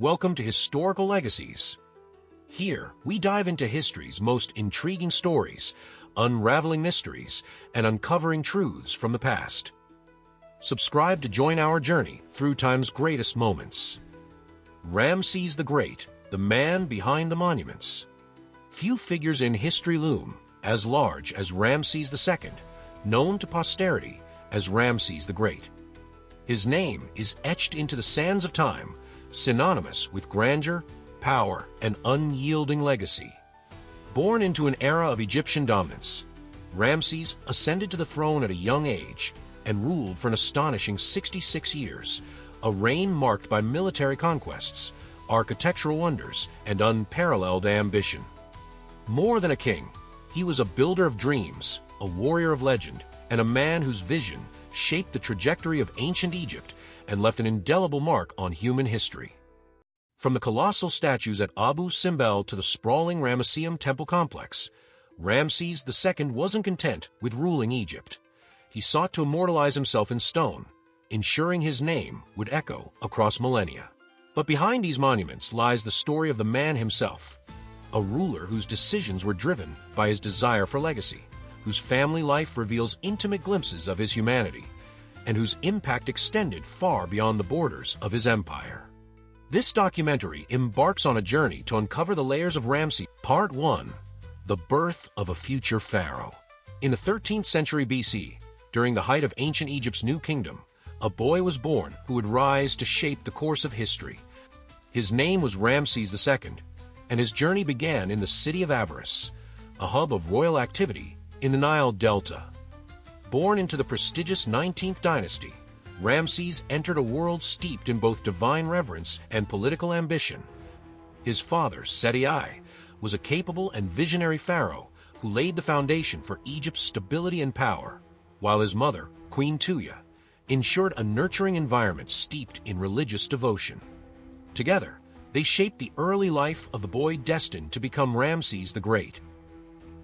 Welcome to Historical Legacies. Here, we dive into history's most intriguing stories, unraveling mysteries, and uncovering truths from the past. Subscribe to join our journey through time's greatest moments. Ramses the Great, the man behind the monuments. Few figures in history loom as large as Ramses II, known to posterity as Ramses the Great. His name is etched into the sands of time, synonymous with grandeur, power, and unyielding legacy. Born into an era of Egyptian dominance, Ramses ascended to the throne at a young age and ruled for an astonishing 66 years, a reign marked by military conquests, architectural wonders, and unparalleled ambition. More than a king, he was a builder of dreams, a warrior of legend, and a man whose vision shaped the trajectory of ancient Egypt and left an indelible mark on human history. From the colossal statues at Abu Simbel to the sprawling Ramesseum temple complex, Ramses II wasn't content with ruling Egypt. He sought to immortalize himself in stone, ensuring his name would echo across millennia. But behind these monuments lies the story of the man himself, a ruler whose decisions were driven by his desire for legacy, whose family life reveals intimate glimpses of his humanity, and whose impact extended far beyond the borders of his empire. This documentary embarks on a journey to uncover the layers of Ramses. Part 1. The Birth of a Future Pharaoh. In the 13th century BC, during the height of ancient Egypt's new kingdom, a boy was born who would rise to shape the course of history. His name was Ramses II, and his journey began in the city of Avaris, a hub of royal activity in the Nile Delta. Born into the prestigious 19th dynasty, Ramses entered a world steeped in both divine reverence and political ambition. His father, Seti I, was a capable and visionary pharaoh who laid the foundation for Egypt's stability and power, while his mother, Queen Tuya, ensured a nurturing environment steeped in religious devotion. Together, they shaped the early life of the boy destined to become Ramses the Great.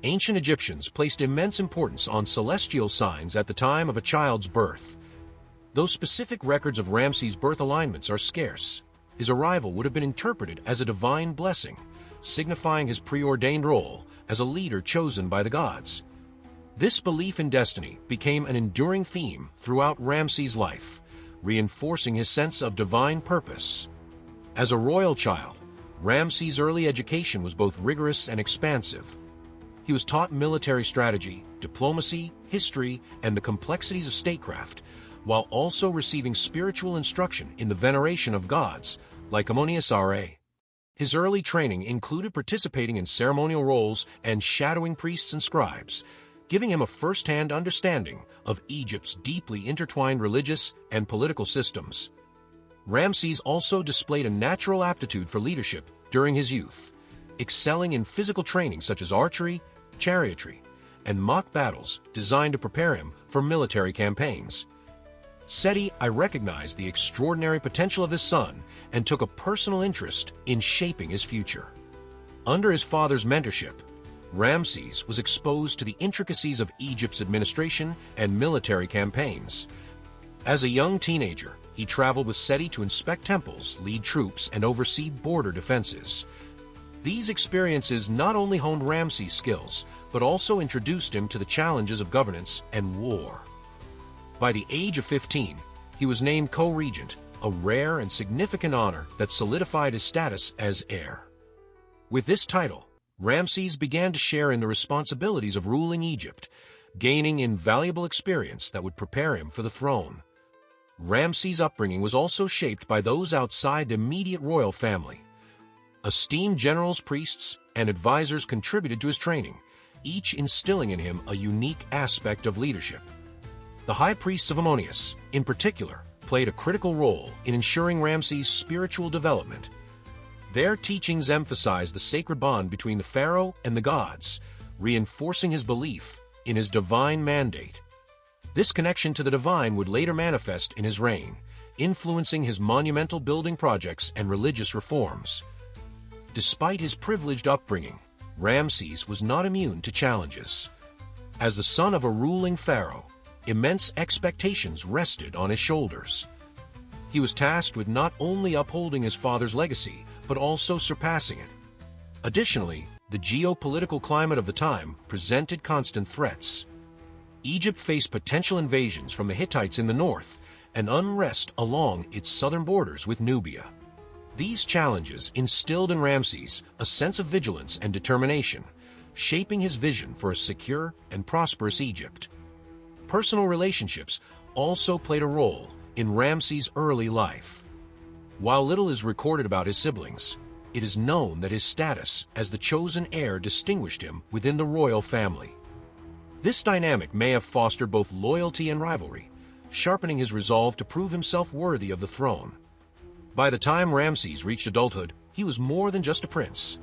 Ancient Egyptians placed immense importance on celestial signs at the time of a child's birth. Though specific records of Ramses' birth alignments are scarce, his arrival would have been interpreted as a divine blessing, signifying his preordained role as a leader chosen by the gods. This belief in destiny became an enduring theme throughout Ramses' life, reinforcing his sense of divine purpose. As a royal child, Ramses' early education was both rigorous and expansive. He was taught military strategy, diplomacy, history, and the complexities of statecraft, while also receiving spiritual instruction in the veneration of gods, like Ammon-Ra. His early training included participating in ceremonial roles and shadowing priests and scribes, giving him a first-hand understanding of Egypt's deeply intertwined religious and political systems. Ramses also displayed a natural aptitude for leadership during his youth, excelling in physical training such as archery, chariotry, and mock battles designed to prepare him for military campaigns. Seti I recognized the extraordinary potential of his son and took a personal interest in shaping his future. Under his father's mentorship, Ramses was exposed to the intricacies of Egypt's administration and military campaigns. As a young teenager, he traveled with Seti to inspect temples, lead troops, and oversee border defenses. These experiences not only honed Ramses' skills, but also introduced him to the challenges of governance and war. By the age of 15, he was named co-regent, a rare and significant honor that solidified his status as heir. With this title, Ramses began to share in the responsibilities of ruling Egypt, gaining invaluable experience that would prepare him for the throne. Ramses' upbringing was also shaped by those outside the immediate royal family. Esteemed generals, priests, and advisors contributed to his training, each instilling in him a unique aspect of leadership. The high priests of Ammon, in particular, played a critical role in ensuring Ramses' spiritual development. Their teachings emphasized the sacred bond between the pharaoh and the gods, reinforcing his belief in his divine mandate. This connection to the divine would later manifest in his reign, influencing his monumental building projects and religious reforms. Despite his privileged upbringing, Ramses was not immune to challenges. As the son of a ruling pharaoh, immense expectations rested on his shoulders. He was tasked with not only upholding his father's legacy, but also surpassing it. Additionally, the geopolitical climate of the time presented constant threats. Egypt faced potential invasions from the Hittites in the north and unrest along its southern borders with Nubia. These challenges instilled in Ramses a sense of vigilance and determination, shaping his vision for a secure and prosperous Egypt. Personal relationships also played a role in Ramses' early life. While little is recorded about his siblings, it is known that his status as the chosen heir distinguished him within the royal family. This dynamic may have fostered both loyalty and rivalry, sharpening his resolve to prove himself worthy of the throne. By the time Ramses reached adulthood, he was more than just a prince.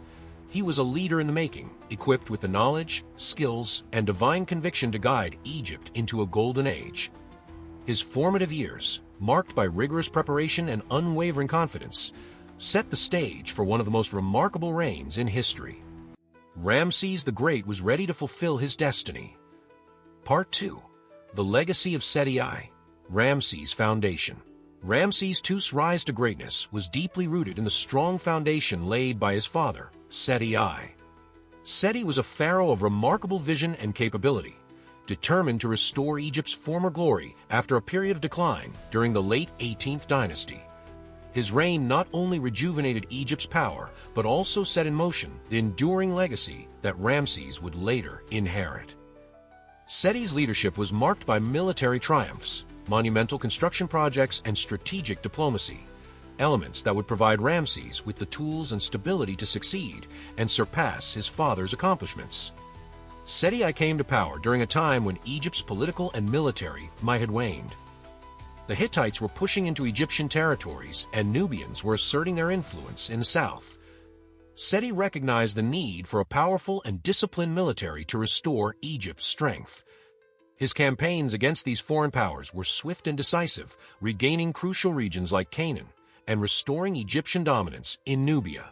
He was a leader in the making, equipped with the knowledge, skills, and divine conviction to guide Egypt into a golden age. His formative years, marked by rigorous preparation and unwavering confidence, set the stage for one of the most remarkable reigns in history. Ramses the Great was ready to fulfill his destiny. Part 2. The Legacy of Seti I, Ramses' Foundation. Ramses II's rise to greatness was deeply rooted in the strong foundation laid by his father, Seti I. Seti was a pharaoh of remarkable vision and capability, determined to restore Egypt's former glory after a period of decline during the late 18th dynasty. His reign not only rejuvenated Egypt's power, but also set in motion the enduring legacy that Ramses would later inherit. Seti's leadership was marked by military triumphs, monumental construction projects, and strategic diplomacy, elements that would provide Ramses with the tools and stability to succeed and surpass his father's accomplishments. Seti I came to power during a time when Egypt's political and military might had waned. The Hittites were pushing into Egyptian territories, and Nubians were asserting their influence in the south. Seti recognized the need for a powerful and disciplined military to restore Egypt's strength. His campaigns against these foreign powers were swift and decisive, regaining crucial regions like Canaan and restoring Egyptian dominance in Nubia.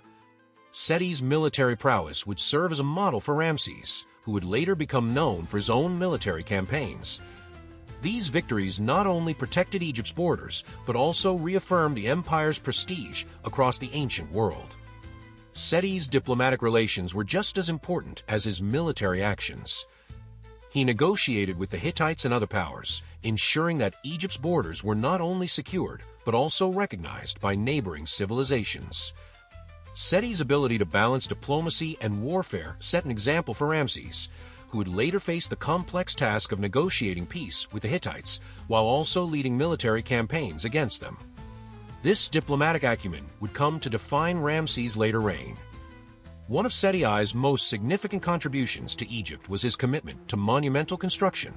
Seti's military prowess would serve as a model for Ramses, who would later become known for his own military campaigns. These victories not only protected Egypt's borders, but also reaffirmed the empire's prestige across the ancient world. Seti's diplomatic relations were just as important as his military actions. He negotiated with the Hittites and other powers, ensuring that Egypt's borders were not only secured, but also recognized by neighboring civilizations. Seti's ability to balance diplomacy and warfare set an example for Ramses, who would later face the complex task of negotiating peace with the Hittites while also leading military campaigns against them. This diplomatic acumen would come to define Ramses' later reign. One of Seti I's most significant contributions to Egypt was his commitment to monumental construction.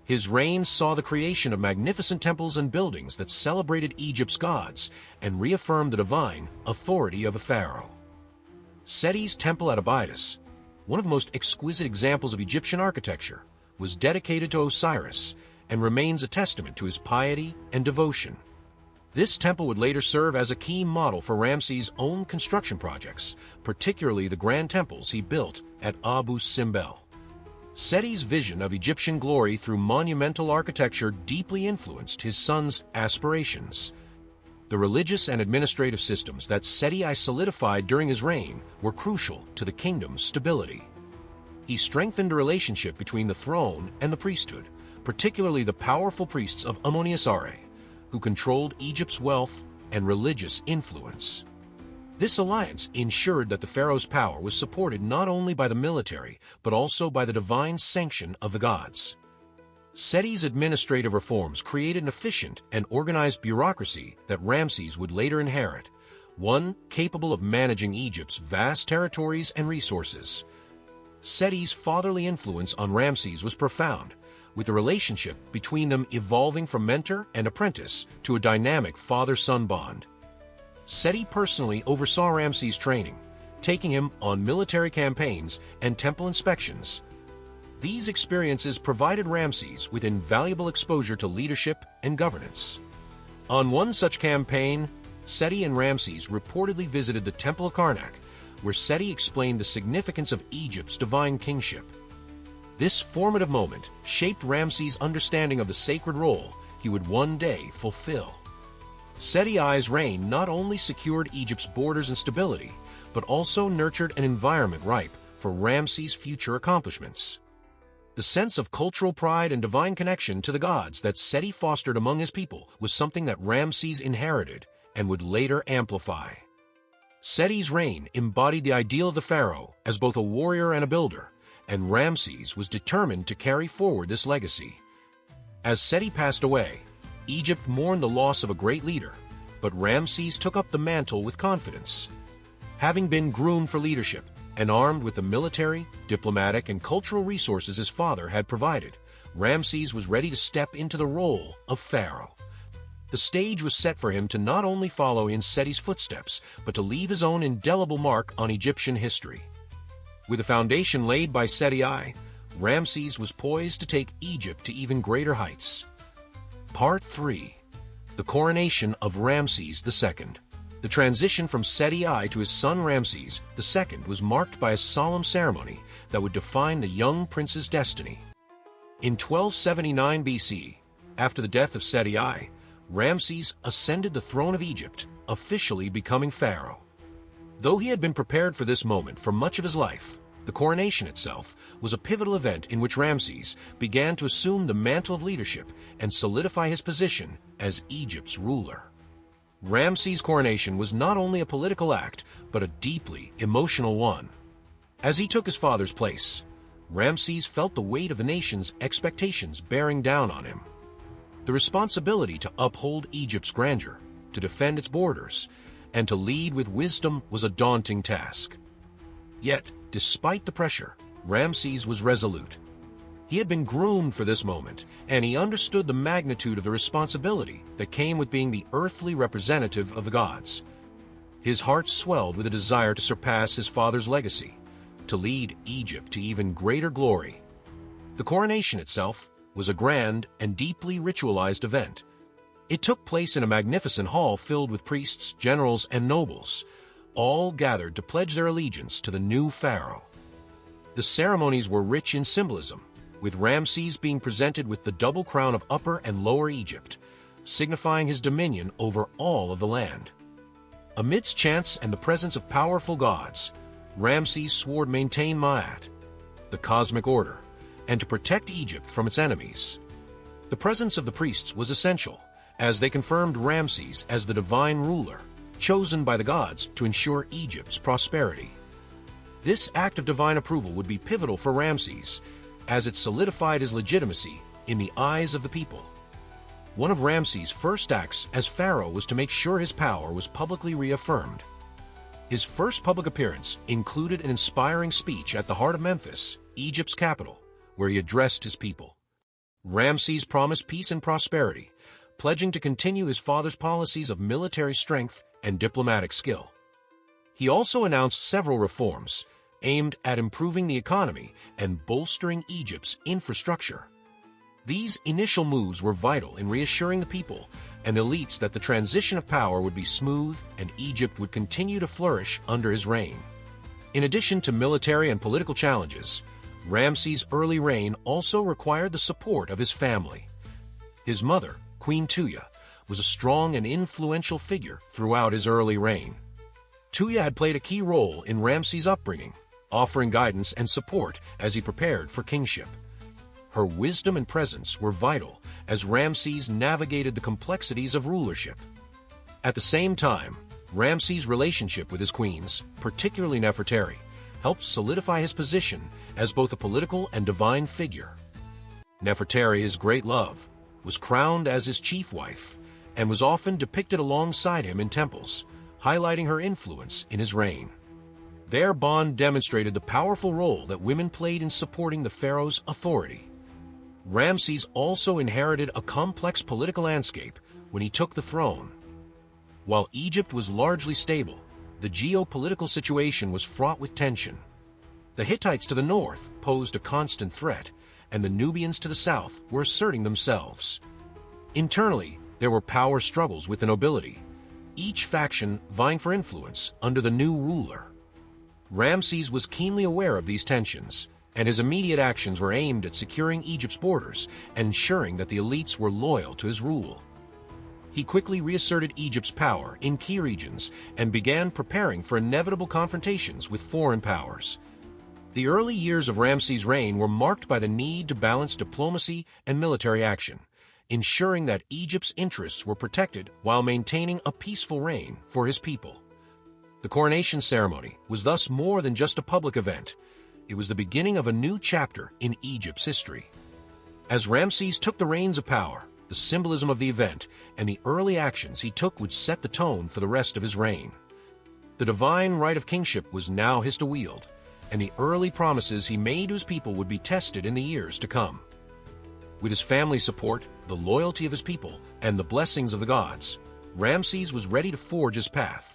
His reign saw the creation of magnificent temples and buildings that celebrated Egypt's gods and reaffirmed the divine authority of a pharaoh. Seti's temple at Abydos, one of the most exquisite examples of Egyptian architecture, was dedicated to Osiris and remains a testament to his piety and devotion. This temple would later serve as a key model for Ramses' own construction projects, particularly the grand temples he built at Abu Simbel. Seti's vision of Egyptian glory through monumental architecture deeply influenced his son's aspirations. The religious and administrative systems that Seti I solidified during his reign were crucial to the kingdom's stability. He strengthened the relationship between the throne and the priesthood, particularly the powerful priests of Amonisare, who controlled Egypt's wealth and religious influence. This alliance ensured that the pharaoh's power was supported not only by the military, but also by the divine sanction of the gods. Seti's administrative reforms created an efficient and organized bureaucracy that Ramses would later inherit, one capable of managing Egypt's vast territories and resources. Seti's fatherly influence on Ramses was profound, with the relationship between them evolving from mentor and apprentice to a dynamic father-son bond. Seti personally oversaw Ramses' training, taking him on military campaigns and temple inspections. These experiences provided Ramses with invaluable exposure to leadership and governance. On one such campaign, Seti and Ramses reportedly visited the Temple of Karnak, where Seti explained the significance of Egypt's divine kingship. This formative moment shaped Ramses' understanding of the sacred role he would one day fulfill. Seti I's reign not only secured Egypt's borders and stability, but also nurtured an environment ripe for Ramses' future accomplishments. The sense of cultural pride and divine connection to the gods that Seti fostered among his people was something that Ramses inherited and would later amplify. Seti's reign embodied the ideal of the pharaoh as both a warrior and a builder, and Ramses was determined to carry forward this legacy. As Seti passed away, Egypt mourned the loss of a great leader, but Ramses took up the mantle with confidence. Having been groomed for leadership and armed with the military, diplomatic, and cultural resources his father had provided, Ramses was ready to step into the role of pharaoh. The stage was set for him to not only follow in Seti's footsteps, but to leave his own indelible mark on Egyptian history. With the foundation laid by Seti I, Ramses was poised to take Egypt to even greater heights. Part 3. The Coronation of Ramses II. The transition from Seti I to his son Ramses II was marked by a solemn ceremony that would define the young prince's destiny. In 1279 BC, after the death of Seti I, Ramses ascended the throne of Egypt, officially becoming pharaoh. Though he had been prepared for this moment for much of his life, the coronation itself was a pivotal event in which Ramses began to assume the mantle of leadership and solidify his position as Egypt's ruler. Ramses' coronation was not only a political act, but a deeply emotional one. As he took his father's place, Ramses felt the weight of the nation's expectations bearing down on him. The responsibility to uphold Egypt's grandeur, to defend its borders, and to lead with wisdom was a daunting task. Yet, despite the pressure, Ramses was resolute. He had been groomed for this moment, and he understood the magnitude of the responsibility that came with being the earthly representative of the gods. His heart swelled with a desire to surpass his father's legacy, to lead Egypt to even greater glory. The coronation itself was a grand and deeply ritualized event. It took place in a magnificent hall filled with priests, generals, and nobles, all gathered to pledge their allegiance to the new pharaoh. The ceremonies were rich in symbolism, with Ramses being presented with the double crown of Upper and Lower Egypt, signifying his dominion over all of the land. Amidst chants and the presence of powerful gods, Ramses swore to maintain Ma'at, the cosmic order, and to protect Egypt from its enemies. The presence of the priests was essential, as they confirmed Ramses as the divine ruler, chosen by the gods to ensure Egypt's prosperity. This act of divine approval would be pivotal for Ramses, as it solidified his legitimacy in the eyes of the people. One of Ramses' first acts as pharaoh was to make sure his power was publicly reaffirmed. His first public appearance included an inspiring speech at the heart of Memphis, Egypt's capital, where he addressed his people. Ramses promised peace and prosperity, pledging to continue his father's policies of military strength and diplomatic skill. He also announced several reforms aimed at improving the economy and bolstering Egypt's infrastructure. These initial moves were vital in reassuring the people and elites that the transition of power would be smooth and Egypt would continue to flourish under his reign. In addition to military and political challenges, Ramses' early reign also required the support of his family. His mother, Queen Tuya, was a strong and influential figure throughout his early reign. Tuya had played a key role in Ramses' upbringing, offering guidance and support as he prepared for kingship. Her wisdom and presence were vital as Ramses navigated the complexities of rulership. At the same time, Ramses' relationship with his queens, particularly Nefertari, helped solidify his position as both a political and divine figure. Nefertari, his great love, was crowned as his chief wife and was often depicted alongside him in temples, highlighting her influence in his reign. Their bond demonstrated the powerful role that women played in supporting the pharaoh's authority. Ramses also inherited a complex political landscape when he took the throne. While Egypt was largely stable, the geopolitical situation was fraught with tension. The Hittites to the north posed a constant threat, and the Nubians to the south were asserting themselves. Internally, there were power struggles with the nobility, each faction vying for influence under the new ruler. Ramses was keenly aware of these tensions, and his immediate actions were aimed at securing Egypt's borders and ensuring that the elites were loyal to his rule. He quickly reasserted Egypt's power in key regions and began preparing for inevitable confrontations with foreign powers. The early years of Ramses' reign were marked by the need to balance diplomacy and military action, ensuring that Egypt's interests were protected while maintaining a peaceful reign for his people. The coronation ceremony was thus more than just a public event. It was the beginning of a new chapter in Egypt's history. As Ramses took the reins of power, the symbolism of the event and the early actions he took would set the tone for the rest of his reign. The divine right of kingship was now his to wield, and the early promises he made to his people would be tested in the years to come. With his family's support, the loyalty of his people, and the blessings of the gods, Ramses was ready to forge his path,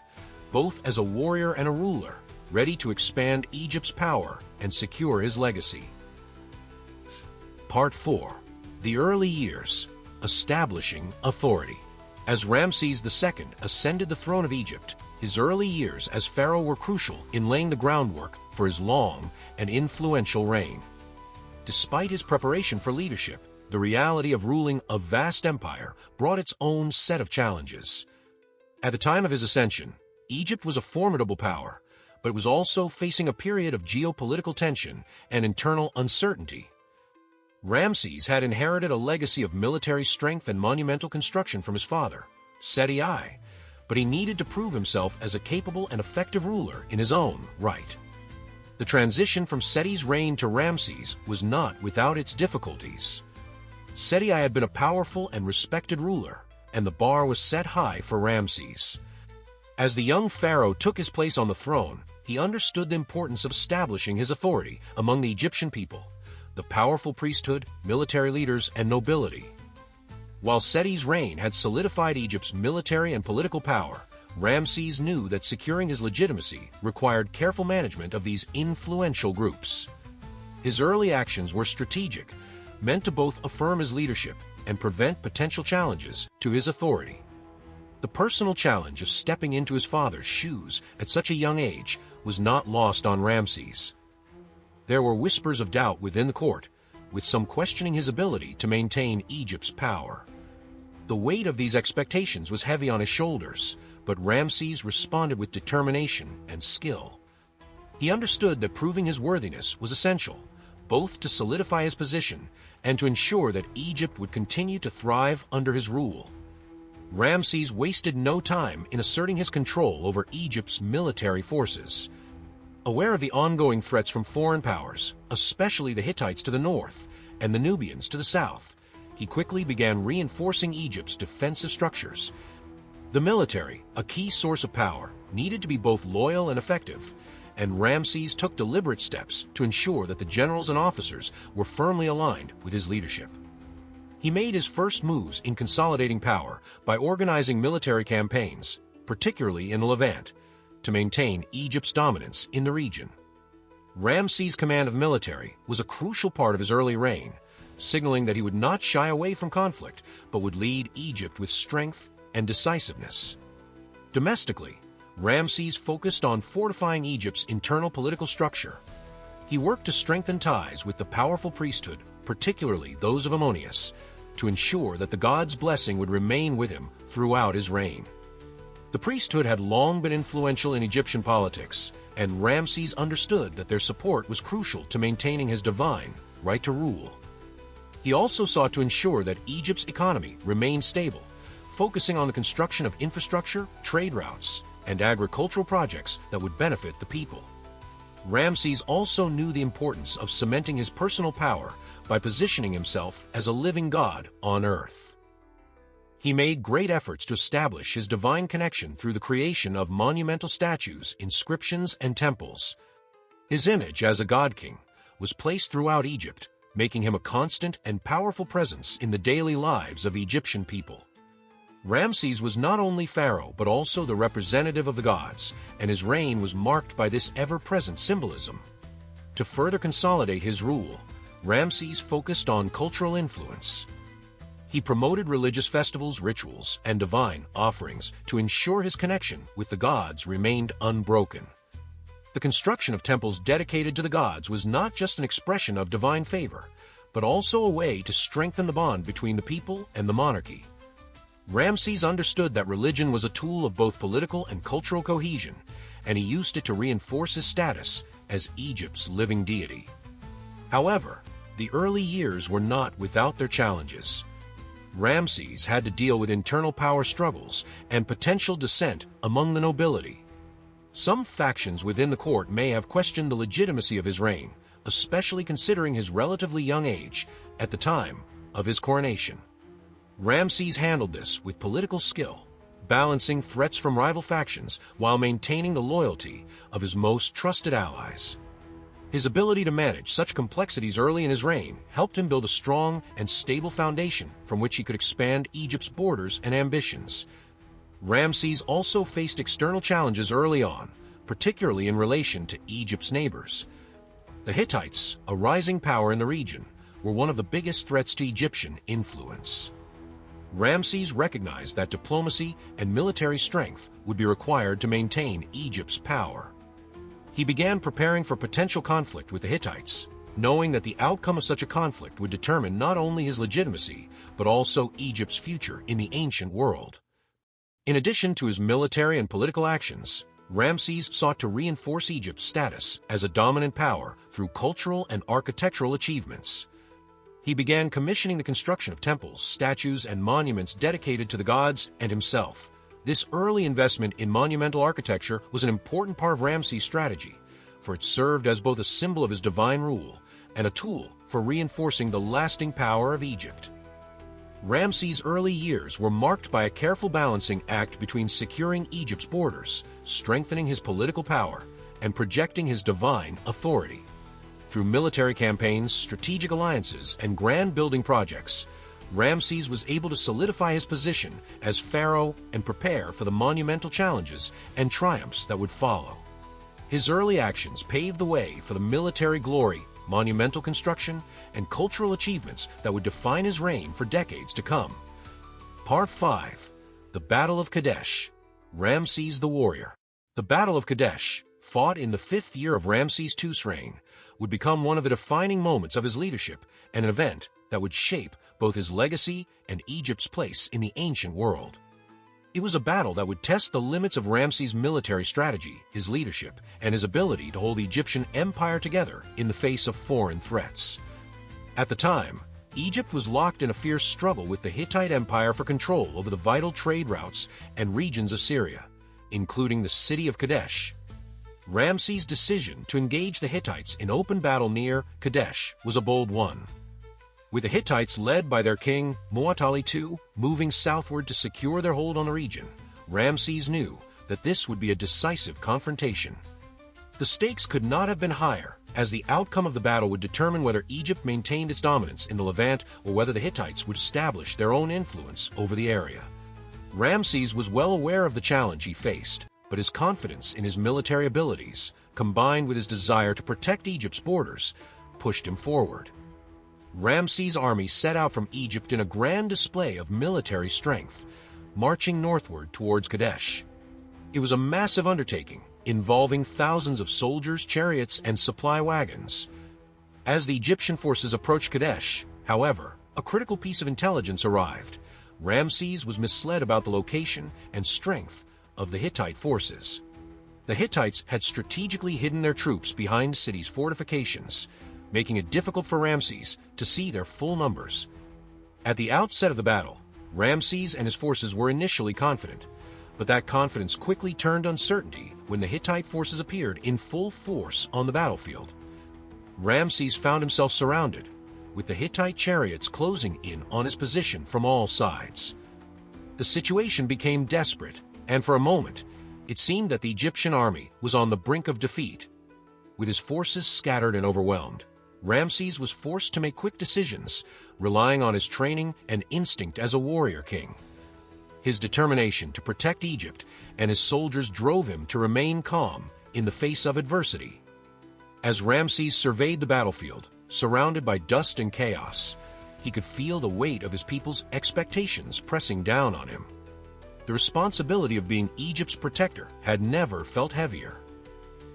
both as a warrior and a ruler, ready to expand Egypt's power and secure his legacy. Part 4. The Early Years. Establishing authority. As Ramses II ascended the throne of Egypt, his early years as pharaoh were crucial in laying the groundwork for his long and influential reign. Despite his preparation for leadership, the reality of ruling a vast empire brought its own set of challenges. At the time of his ascension, Egypt was a formidable power, but was also facing a period of geopolitical tension and internal uncertainty. Ramses had inherited a legacy of military strength and monumental construction from his father, Seti I, but he needed to prove himself as a capable and effective ruler in his own right. The transition from Seti's reign to Ramses was not without its difficulties. Seti I had been a powerful and respected ruler, and the bar was set high for Ramses. As the young pharaoh took his place on the throne, he understood the importance of establishing his authority among the Egyptian people, the powerful priesthood, military leaders, and nobility. While Seti's reign had solidified Egypt's military and political power, Ramses knew that securing his legitimacy required careful management of these influential groups. His early actions were strategic, meant to both affirm his leadership and prevent potential challenges to his authority. The personal challenge of stepping into his father's shoes at such a young age was not lost on Ramses. There were whispers of doubt within the court, with some questioning his ability to maintain Egypt's power. The weight of these expectations was heavy on his shoulders, but Ramses responded with determination and skill. He understood that proving his worthiness was essential, both to solidify his position and to ensure that Egypt would continue to thrive under his rule. Ramses wasted no time in asserting his control over Egypt's military forces. Aware of the ongoing threats from foreign powers, especially the Hittites to the north and the Nubians to the south, he quickly began reinforcing Egypt's defensive structures. The military, a key source of power, needed to be both loyal and effective, and Ramses took deliberate steps to ensure that the generals and officers were firmly aligned with his leadership. He made his first moves in consolidating power by organizing military campaigns, particularly in the Levant, to maintain Egypt's dominance in the region. Ramses' command of military was a crucial part of his early reign, signaling that he would not shy away from conflict, but would lead Egypt with strength and decisiveness. Domestically, Ramses focused on fortifying Egypt's internal political structure. He worked to strengthen ties with the powerful priesthood, particularly those of Ammonius, to ensure that the god's blessing would remain with him throughout his reign. The priesthood had long been influential in Egyptian politics, and Ramses understood that their support was crucial to maintaining his divine right to rule. He also sought to ensure that Egypt's economy remained stable, focusing on the construction of infrastructure, trade routes, and agricultural projects that would benefit the people. Ramses also knew the importance of cementing his personal power by positioning himself as a living god on earth. He made great efforts to establish his divine connection through the creation of monumental statues, inscriptions, and temples. His image as a god-king was placed throughout Egypt, making him a constant and powerful presence in the daily lives of Egyptian people. Ramses was not only pharaoh but also the representative of the gods, and his reign was marked by this ever-present symbolism. To further consolidate his rule, Ramses focused on cultural influence. He promoted religious festivals, rituals, and divine offerings to ensure his connection with the gods remained unbroken. The construction of temples dedicated to the gods was not just an expression of divine favor, but also a way to strengthen the bond between the people and the monarchy. Ramses understood that religion was a tool of both political and cultural cohesion, and he used it to reinforce his status as Egypt's living deity. However, the early years were not without their challenges. Ramses had to deal with internal power struggles and potential dissent among the nobility. Some factions within the court may have questioned the legitimacy of his reign, especially considering his relatively young age at the time of his coronation. Ramses handled this with political skill, balancing threats from rival factions while maintaining the loyalty of his most trusted allies. His ability to manage such complexities early in his reign helped him build a strong and stable foundation from which he could expand Egypt's borders and ambitions. Ramses also faced external challenges early on, particularly in relation to Egypt's neighbors. The Hittites, a rising power in the region, were one of the biggest threats to Egyptian influence. Ramses recognized that diplomacy and military strength would be required to maintain Egypt's power. He began preparing for potential conflict with the Hittites, knowing that the outcome of such a conflict would determine not only his legitimacy, but also Egypt's future in the ancient world. In addition to his military and political actions, Ramses sought to reinforce Egypt's status as a dominant power through cultural and architectural achievements. He began commissioning the construction of temples, statues, and monuments dedicated to the gods and himself. This early investment in monumental architecture was an important part of Ramses' strategy, for it served as both a symbol of his divine rule and a tool for reinforcing the lasting power of Egypt. Ramses' early years were marked by a careful balancing act between securing Egypt's borders, strengthening his political power, and projecting his divine authority. Through military campaigns, strategic alliances, and grand building projects, Ramses was able to solidify his position as pharaoh and prepare for the monumental challenges and triumphs that would follow. His early actions paved the way for the military glory, monumental construction, and cultural achievements that would define his reign for decades to come. Part 5. The Battle of Kadesh. Ramses the Warrior. The Battle of Kadesh, fought in the 5th year of Ramses II's reign, would become one of the defining moments of his leadership and an event that would shape both his legacy and Egypt's place in the ancient world. It was a battle that would test the limits of Ramses' military strategy, his leadership, and his ability to hold the Egyptian empire together in the face of foreign threats. At the time, Egypt was locked in a fierce struggle with the Hittite Empire for control over the vital trade routes and regions of Syria, including the city of Kadesh. Ramses' decision to engage the Hittites in open battle near Kadesh was a bold one. With the Hittites led by their king, Mu'attali II, moving southward to secure their hold on the region, Ramses knew that this would be a decisive confrontation. The stakes could not have been higher, as the outcome of the battle would determine whether Egypt maintained its dominance in the Levant or whether the Hittites would establish their own influence over the area. Ramses was well aware of the challenge he faced, but his confidence in his military abilities, combined with his desire to protect Egypt's borders, pushed him forward. Ramses' army set out from Egypt in a grand display of military strength, marching northward towards Kadesh. It was a massive undertaking, involving thousands of soldiers, chariots, and supply wagons. As the Egyptian forces approached Kadesh, however, a critical piece of intelligence arrived. Ramses was misled about the location and strength of the Hittite forces. The Hittites had strategically hidden their troops behind the city's fortifications, making it difficult for Ramses to see their full numbers. At the outset of the battle, Ramses and his forces were initially confident, but that confidence quickly turned uncertainty when the Hittite forces appeared in full force on the battlefield. Ramses found himself surrounded, with the Hittite chariots closing in on his position from all sides. The situation became desperate, and for a moment, it seemed that the Egyptian army was on the brink of defeat. With his forces scattered and overwhelmed, Ramses was forced to make quick decisions, relying on his training and instinct as a warrior king. His determination to protect Egypt and his soldiers drove him to remain calm in the face of adversity. As Ramses surveyed the battlefield, surrounded by dust and chaos, he could feel the weight of his people's expectations pressing down on him. The responsibility of being Egypt's protector had never felt heavier.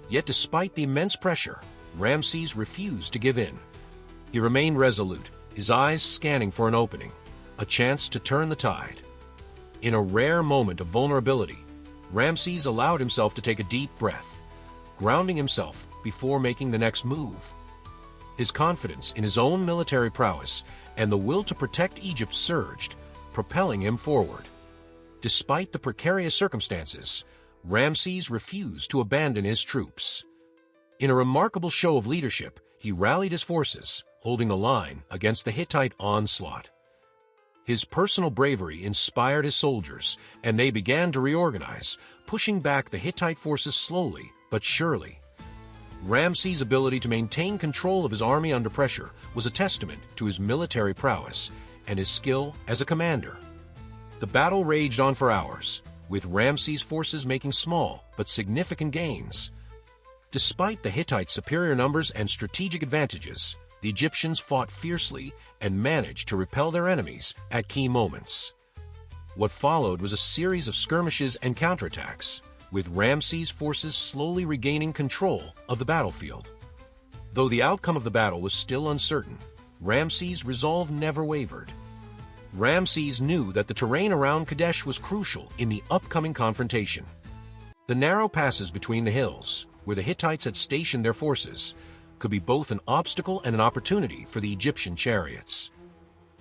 Yet despite the immense pressure, Ramses refused to give in. He remained resolute, his eyes scanning for an opening, a chance to turn the tide. In a rare moment of vulnerability, Ramses allowed himself to take a deep breath, grounding himself before making the next move. His confidence in his own military prowess and the will to protect Egypt surged, propelling him forward. Despite the precarious circumstances, Ramses refused to abandon his troops. In a remarkable show of leadership, he rallied his forces, holding the line against the Hittite onslaught. His personal bravery inspired his soldiers, and they began to reorganize, pushing back the Hittite forces slowly but surely. Ramses' ability to maintain control of his army under pressure was a testament to his military prowess and his skill as a commander. The battle raged on for hours, with Ramses' forces making small but significant gains. Despite the Hittites' superior numbers and strategic advantages, the Egyptians fought fiercely and managed to repel their enemies at key moments. What followed was a series of skirmishes and counterattacks, with Ramses' forces slowly regaining control of the battlefield. Though the outcome of the battle was still uncertain, Ramses' resolve never wavered. Ramses knew that the terrain around Kadesh was crucial in the upcoming confrontation. The narrow passes between the hills, where the Hittites had stationed their forces, could be both an obstacle and an opportunity for the Egyptian chariots.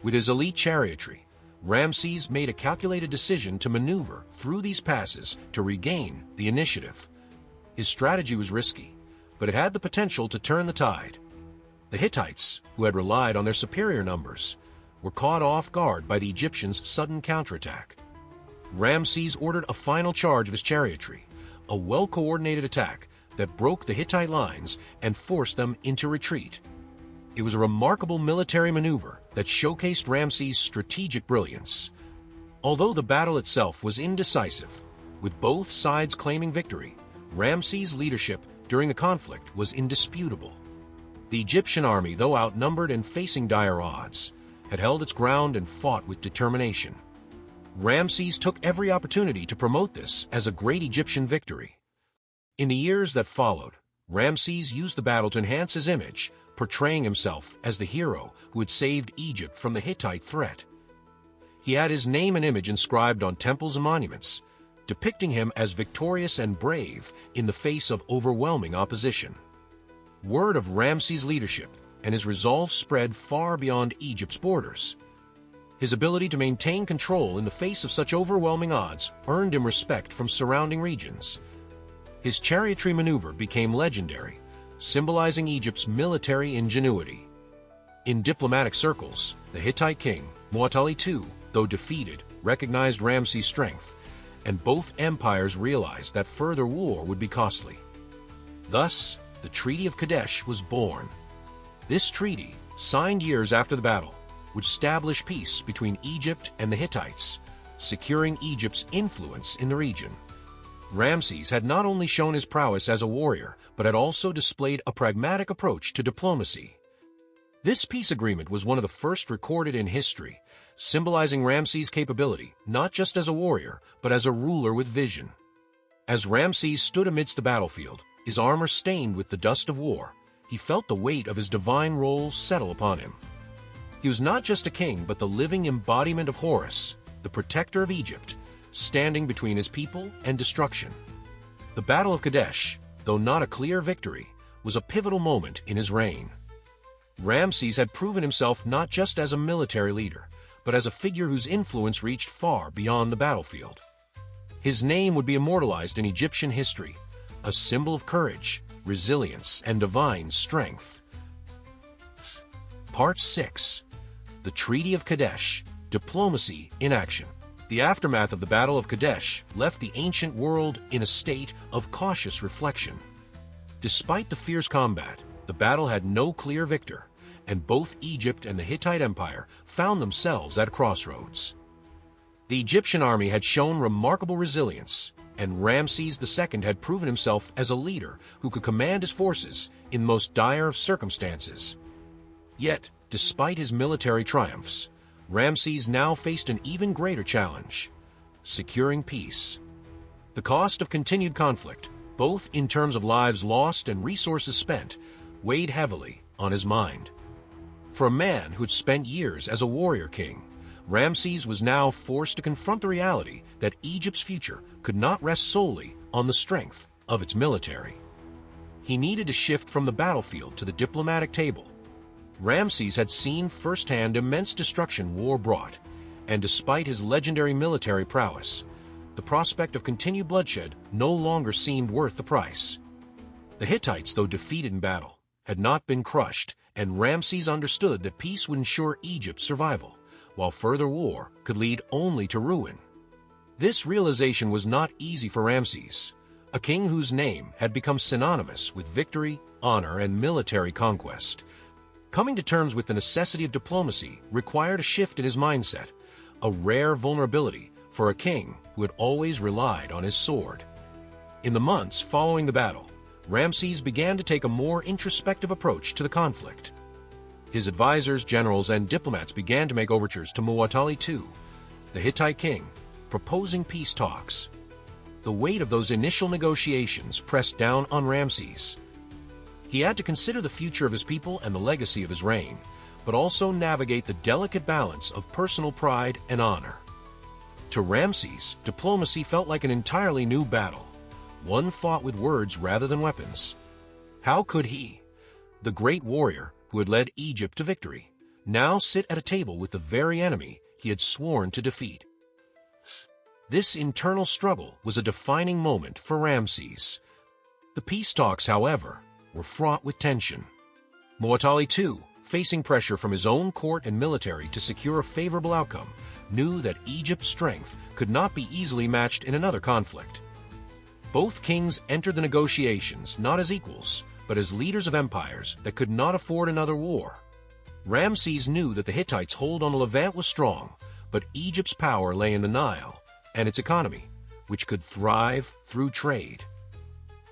With his elite chariotry, Ramses made a calculated decision to maneuver through these passes to regain the initiative. His strategy was risky, but it had the potential to turn the tide. The Hittites, who had relied on their superior numbers, were caught off guard by the Egyptians' sudden counterattack. Ramses ordered a final charge of his chariotry, a well-coordinated attack that broke the Hittite lines and forced them into retreat. It was a remarkable military maneuver that showcased Ramses' strategic brilliance. Although the battle itself was indecisive, with both sides claiming victory, Ramses' leadership during the conflict was indisputable. The Egyptian army, though outnumbered and facing dire odds, had held its ground and fought with determination. Ramses took every opportunity to promote this as a great Egyptian victory. In the years that followed, Ramses used the battle to enhance his image, portraying himself as the hero who had saved Egypt from the Hittite threat. He had his name and image inscribed on temples and monuments, depicting him as victorious and brave in the face of overwhelming opposition. Word of Ramses' leadership and his resolve spread far beyond Egypt's borders. His ability to maintain control in the face of such overwhelming odds earned him respect from surrounding regions. His chariotry maneuver became legendary, symbolizing Egypt's military ingenuity. In diplomatic circles, the Hittite king, Mu'tali II, though defeated, recognized Ramses' strength, and both empires realized that further war would be costly. Thus, the Treaty of Kadesh was born. This treaty, signed years after the battle, would establish peace between Egypt and the Hittites, securing Egypt's influence in the region. Ramses had not only shown his prowess as a warrior, but had also displayed a pragmatic approach to diplomacy. This peace agreement was one of the first recorded in history, symbolizing Ramses' capability not just as a warrior, but as a ruler with vision. As Ramses stood amidst the battlefield, his armor stained with the dust of war, he felt the weight of his divine role settle upon him. He was not just a king, but the living embodiment of Horus, the protector of Egypt, standing between his people and destruction. The Battle of Kadesh, though not a clear victory, was a pivotal moment in his reign. Ramses had proven himself not just as a military leader, but as a figure whose influence reached far beyond the battlefield. His name would be immortalized in Egyptian history, a symbol of courage, resilience, and divine strength. Part 6. The Treaty of Kadesh, Diplomacy in Action. The aftermath of the Battle of Kadesh left the ancient world in a state of cautious reflection. Despite the fierce combat, the battle had no clear victor, and both Egypt and the Hittite Empire found themselves at crossroads. The Egyptian army had shown remarkable resilience, and Ramses II had proven himself as a leader who could command his forces in the most dire of circumstances. Yet, despite his military triumphs, Ramses now faced an even greater challenge: securing peace. The cost of continued conflict, both in terms of lives lost and resources spent, weighed heavily on his mind. For a man who'd spent years as a warrior king, Ramses was now forced to confront the reality that Egypt's future could not rest solely on the strength of its military. He needed to shift from the battlefield to the diplomatic table. Ramses had seen firsthand immense destruction war brought, and despite his legendary military prowess, the prospect of continued bloodshed no longer seemed worth the price. The Hittites, though defeated in battle, had not been crushed, and Ramses understood that peace would ensure Egypt's survival, while further war could lead only to ruin. This realization was not easy for Ramses, a king whose name had become synonymous with victory, honor, and military conquest. Coming to terms with the necessity of diplomacy required a shift in his mindset, a rare vulnerability for a king who had always relied on his sword. In the months following the battle, Ramses began to take a more introspective approach to the conflict. His advisors, generals, and diplomats began to make overtures to Muwatalli II, the Hittite king, proposing peace talks. The weight of those initial negotiations pressed down on Ramses. He had to consider the future of his people and the legacy of his reign, but also navigate the delicate balance of personal pride and honor. To Ramses, diplomacy felt like an entirely new battle, one fought with words rather than weapons. How could he, the great warrior who had led Egypt to victory, now sit at a table with the very enemy he had sworn to defeat? This internal struggle was a defining moment for Ramses. The peace talks, however, were fraught with tension. Muwatalli II, facing pressure from his own court and military to secure a favorable outcome, knew that Egypt's strength could not be easily matched in another conflict. Both kings entered the negotiations not as equals, but as leaders of empires that could not afford another war. Ramses knew that the Hittites' hold on the Levant was strong, but Egypt's power lay in the Nile and its economy, which could thrive through trade.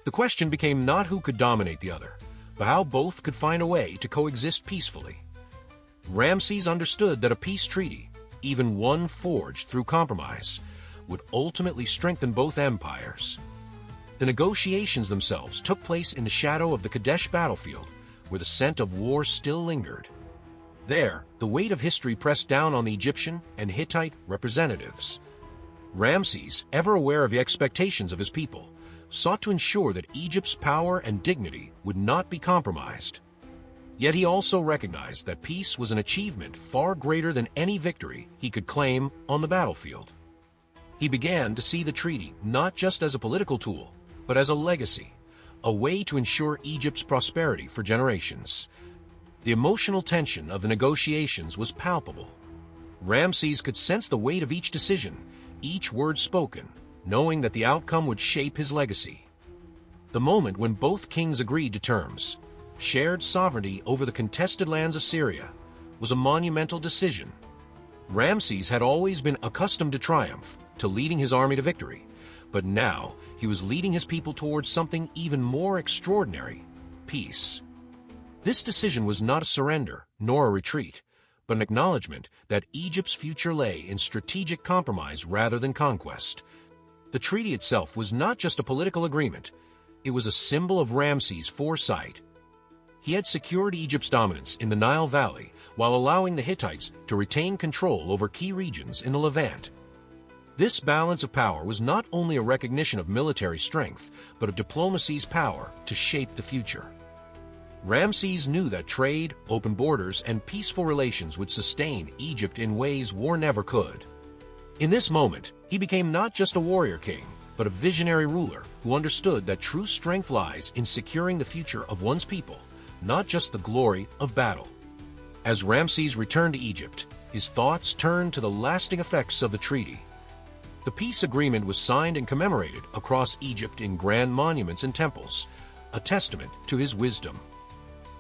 The question became not who could dominate the other, but how both could find a way to coexist peacefully. Ramses understood that a peace treaty, even one forged through compromise, would ultimately strengthen both empires. The negotiations themselves took place in the shadow of the Kadesh battlefield, where the scent of war still lingered. There, the weight of history pressed down on the Egyptian and Hittite representatives. Ramses, ever aware of the expectations of his people, sought to ensure that Egypt's power and dignity would not be compromised. Yet he also recognized that peace was an achievement far greater than any victory he could claim on the battlefield. He began to see the treaty not just as a political tool, but as a legacy, a way to ensure Egypt's prosperity for generations. The emotional tension of the negotiations was palpable. Ramses could sense the weight of each decision, each word spoken, knowing that the outcome would shape his legacy. The moment when both kings agreed to terms, shared sovereignty over the contested lands of Syria, was a monumental decision. Ramses had always been accustomed to triumph, to leading his army to victory, but now he was leading his people towards something even more extraordinary: peace. This decision was not a surrender nor a retreat, but an acknowledgement that Egypt's future lay in strategic compromise rather than conquest. The treaty itself was not just a political agreement, it was a symbol of Ramses' foresight. He had secured Egypt's dominance in the Nile Valley while allowing the Hittites to retain control over key regions in the Levant. This balance of power was not only a recognition of military strength, but of diplomacy's power to shape the future. Ramses knew that trade, open borders, and peaceful relations would sustain Egypt in ways war never could. In this moment, he became not just a warrior king, but a visionary ruler who understood that true strength lies in securing the future of one's people, not just the glory of battle. As Ramses returned to Egypt, his thoughts turned to the lasting effects of the treaty. The peace agreement was signed and commemorated across Egypt in grand monuments and temples, a testament to his wisdom.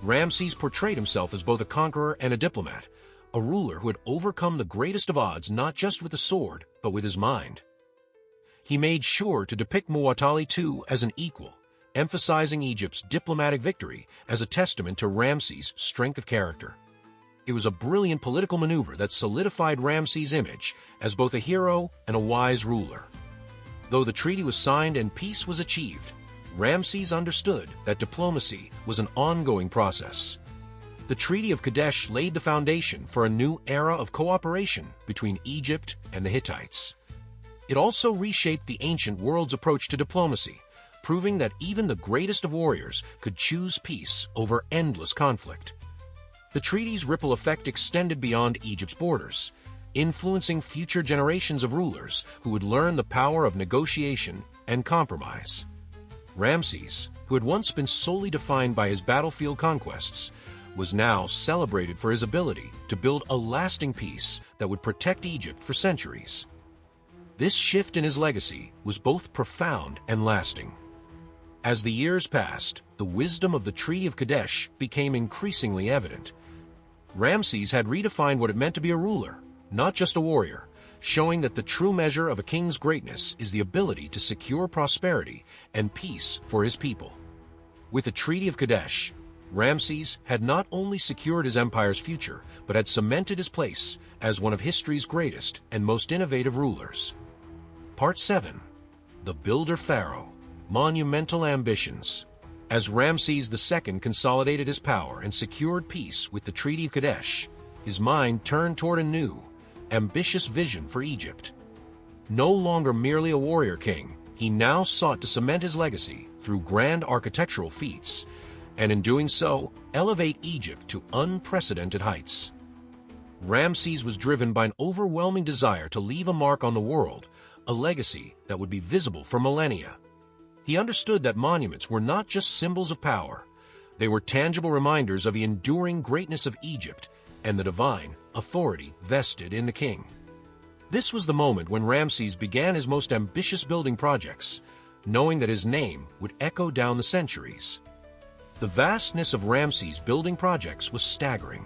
Ramses portrayed himself as both a conqueror and a diplomat, a ruler who had overcome the greatest of odds not just with the sword, but with his mind. He made sure to depict Muwatalli II as an equal, emphasizing Egypt's diplomatic victory as a testament to Ramses' strength of character. It was a brilliant political maneuver that solidified Ramses' image as both a hero and a wise ruler. Though the treaty was signed and peace was achieved, Ramses understood that diplomacy was an ongoing process. The Treaty of Kadesh laid the foundation for a new era of cooperation between Egypt and the Hittites. It also reshaped the ancient world's approach to diplomacy, proving that even the greatest of warriors could choose peace over endless conflict. The treaty's ripple effect extended beyond Egypt's borders, influencing future generations of rulers who would learn the power of negotiation and compromise. Ramses, who had once been solely defined by his battlefield conquests, was now celebrated for his ability to build a lasting peace that would protect Egypt for centuries. This shift in his legacy was both profound and lasting. As the years passed, the wisdom of the Treaty of Kadesh became increasingly evident. Ramses had redefined what it meant to be a ruler, not just a warrior, showing that the true measure of a king's greatness is the ability to secure prosperity and peace for his people. With the Treaty of Kadesh, Ramses had not only secured his empire's future, but had cemented his place as one of history's greatest and most innovative rulers. Part 7. The Builder Pharaoh, Monumental Ambitions. As Ramses II consolidated his power and secured peace with the Treaty of Kadesh, his mind turned toward a new, ambitious vision for Egypt. No longer merely a warrior king, he now sought to cement his legacy through grand architectural feats, and in doing so, elevate Egypt to unprecedented heights. Ramses was driven by an overwhelming desire to leave a mark on the world, a legacy that would be visible for millennia. He understood that monuments were not just symbols of power. They were tangible reminders of the enduring greatness of Egypt and the divine authority vested in the king. This was the moment when Ramses began his most ambitious building projects, knowing that his name would echo down the centuries. The vastness of Ramses' building projects was staggering.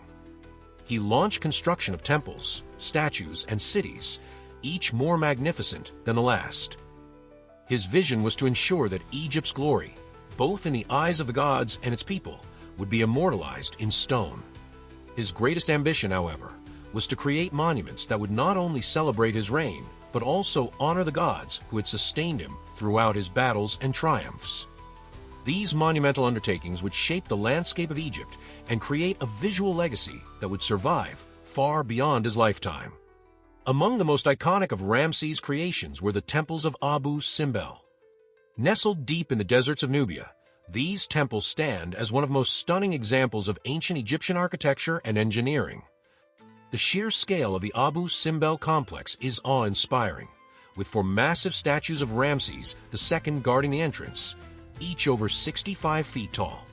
He launched construction of temples, statues, and cities, each more magnificent than the last. His vision was to ensure that Egypt's glory, both in the eyes of the gods and its people, would be immortalized in stone. His greatest ambition, however, was to create monuments that would not only celebrate his reign, but also honor the gods who had sustained him throughout his battles and triumphs. These monumental undertakings would shape the landscape of Egypt and create a visual legacy that would survive far beyond his lifetime. Among the most iconic of Ramses' creations were the temples of Abu Simbel. Nestled deep in the deserts of Nubia, these temples stand as one of the most stunning examples of ancient Egyptian architecture and engineering. The sheer scale of the Abu Simbel complex is awe-inspiring, with four massive statues of Ramses II guarding the entrance, each over 65 feet tall.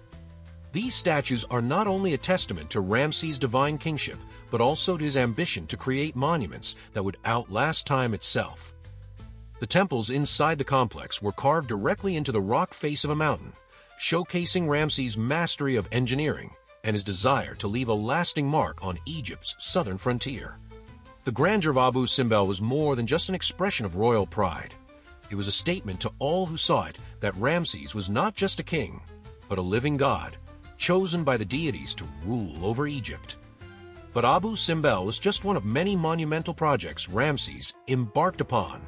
These statues are not only a testament to Ramses' divine kingship, but also to his ambition to create monuments that would outlast time itself. The temples inside the complex were carved directly into the rock face of a mountain, showcasing Ramses' mastery of engineering and his desire to leave a lasting mark on Egypt's southern frontier. The grandeur of Abu Simbel was more than just an expression of royal pride. It was a statement to all who saw it that Ramses was not just a king, but a living god, chosen by the deities to rule over Egypt. But Abu Simbel was just one of many monumental projects Ramses embarked upon.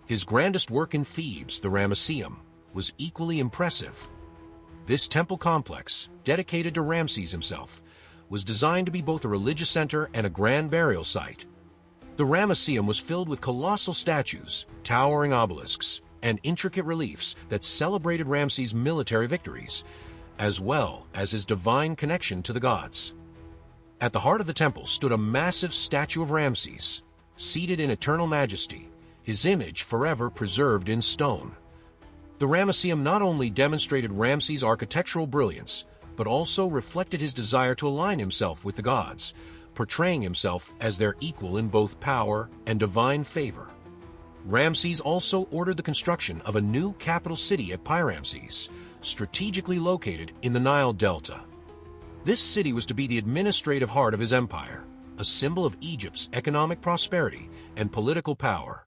His grandest work in Thebes, the Ramesseum, was equally impressive. This temple complex, dedicated to Ramses himself, was designed to be both a religious center and a grand burial site. The Ramesseum was filled with colossal statues, towering obelisks, and intricate reliefs that celebrated Ramses' military victories, as well as his divine connection to the gods. At the heart of the temple stood a massive statue of Ramses, seated in eternal majesty, his image forever preserved in stone. The Ramesseum not only demonstrated Ramses' architectural brilliance, but also reflected his desire to align himself with the gods, portraying himself as their equal in both power and divine favor. Ramses also ordered the construction of a new capital city at Ramesseum, strategically located in the Nile Delta. This city was to be the administrative heart of his empire, a symbol of Egypt's economic prosperity and political power.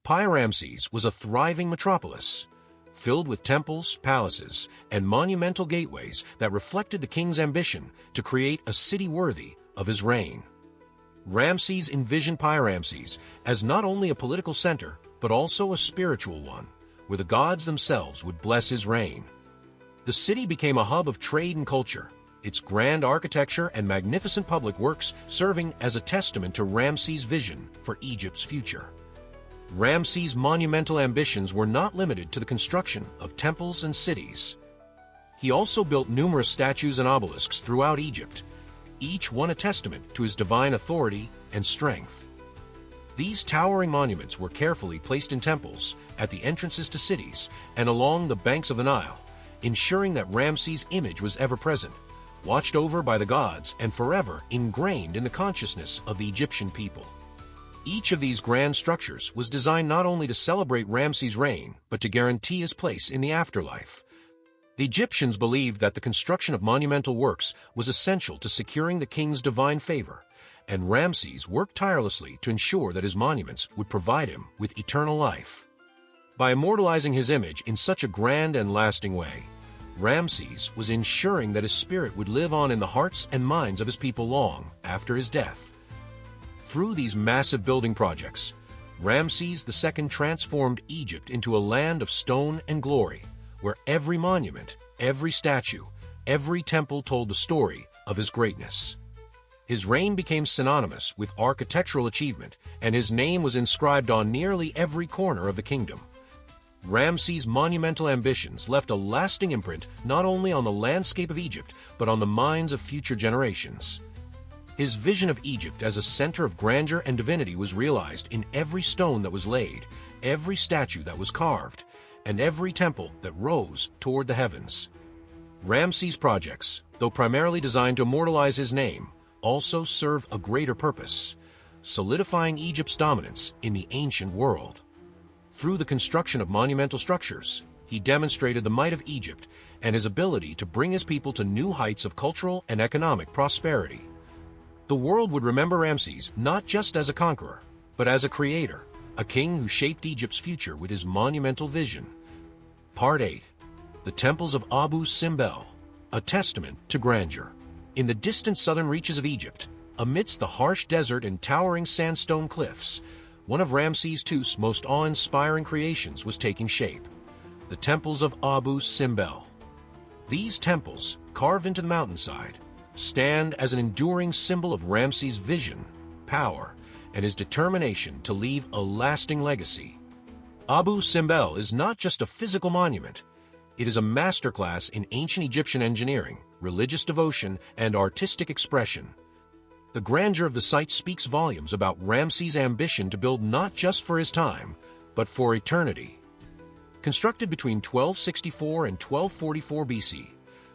Ramesseum was a thriving metropolis, filled with temples, palaces, and monumental gateways that reflected the king's ambition to create a city worthy of his reign. Ramses envisioned Ramesseum as not only a political center, but also a spiritual one, where the gods themselves would bless his reign. The city became a hub of trade and culture, its grand architecture and magnificent public works serving as a testament to Ramses' vision for Egypt's future. Ramses' monumental ambitions were not limited to the construction of temples and cities. He also built numerous statues and obelisks throughout Egypt, each one a testament to his divine authority and strength. These towering monuments were carefully placed in temples, at the entrances to cities, and along the banks of the Nile, ensuring that Ramses' image was ever present, watched over by the gods and forever ingrained in the consciousness of the Egyptian people. Each of these grand structures was designed not only to celebrate Ramses' reign, but to guarantee his place in the afterlife. The Egyptians believed that the construction of monumental works was essential to securing the king's divine favor, and Ramses worked tirelessly to ensure that his monuments would provide him with eternal life. By immortalizing his image in such a grand and lasting way, Ramses was ensuring that his spirit would live on in the hearts and minds of his people long after his death. Through these massive building projects, Ramses II transformed Egypt into a land of stone and glory, where every monument, every statue, every temple told the story of his greatness. His reign became synonymous with architectural achievement, and his name was inscribed on nearly every corner of the kingdom. Ramses' monumental ambitions left a lasting imprint not only on the landscape of Egypt, but on the minds of future generations. His vision of Egypt as a center of grandeur and divinity was realized in every stone that was laid, every statue that was carved, and every temple that rose toward the heavens. Ramses' projects, though primarily designed to immortalize his name, also serve a greater purpose, solidifying Egypt's dominance in the ancient world. Through the construction of monumental structures, he demonstrated the might of Egypt and his ability to bring his people to new heights of cultural and economic prosperity. The world would remember Ramses not just as a conqueror, but as a creator, a king who shaped Egypt's future with his monumental vision. Part 8. The Temples of Abu Simbel, a testament to grandeur. In the distant southern reaches of Egypt, amidst the harsh desert and towering sandstone cliffs, one of Ramses II's most awe-inspiring creations was taking shape: the Temples of Abu Simbel. These temples, carved into the mountainside, stand as an enduring symbol of Ramses' vision, power, and his determination to leave a lasting legacy. Abu Simbel is not just a physical monument. It is a masterclass in ancient Egyptian engineering, religious devotion, and artistic expression. The grandeur of the site speaks volumes about Ramses' ambition to build not just for his time, but for eternity. Constructed between 1264 and 1244 BC,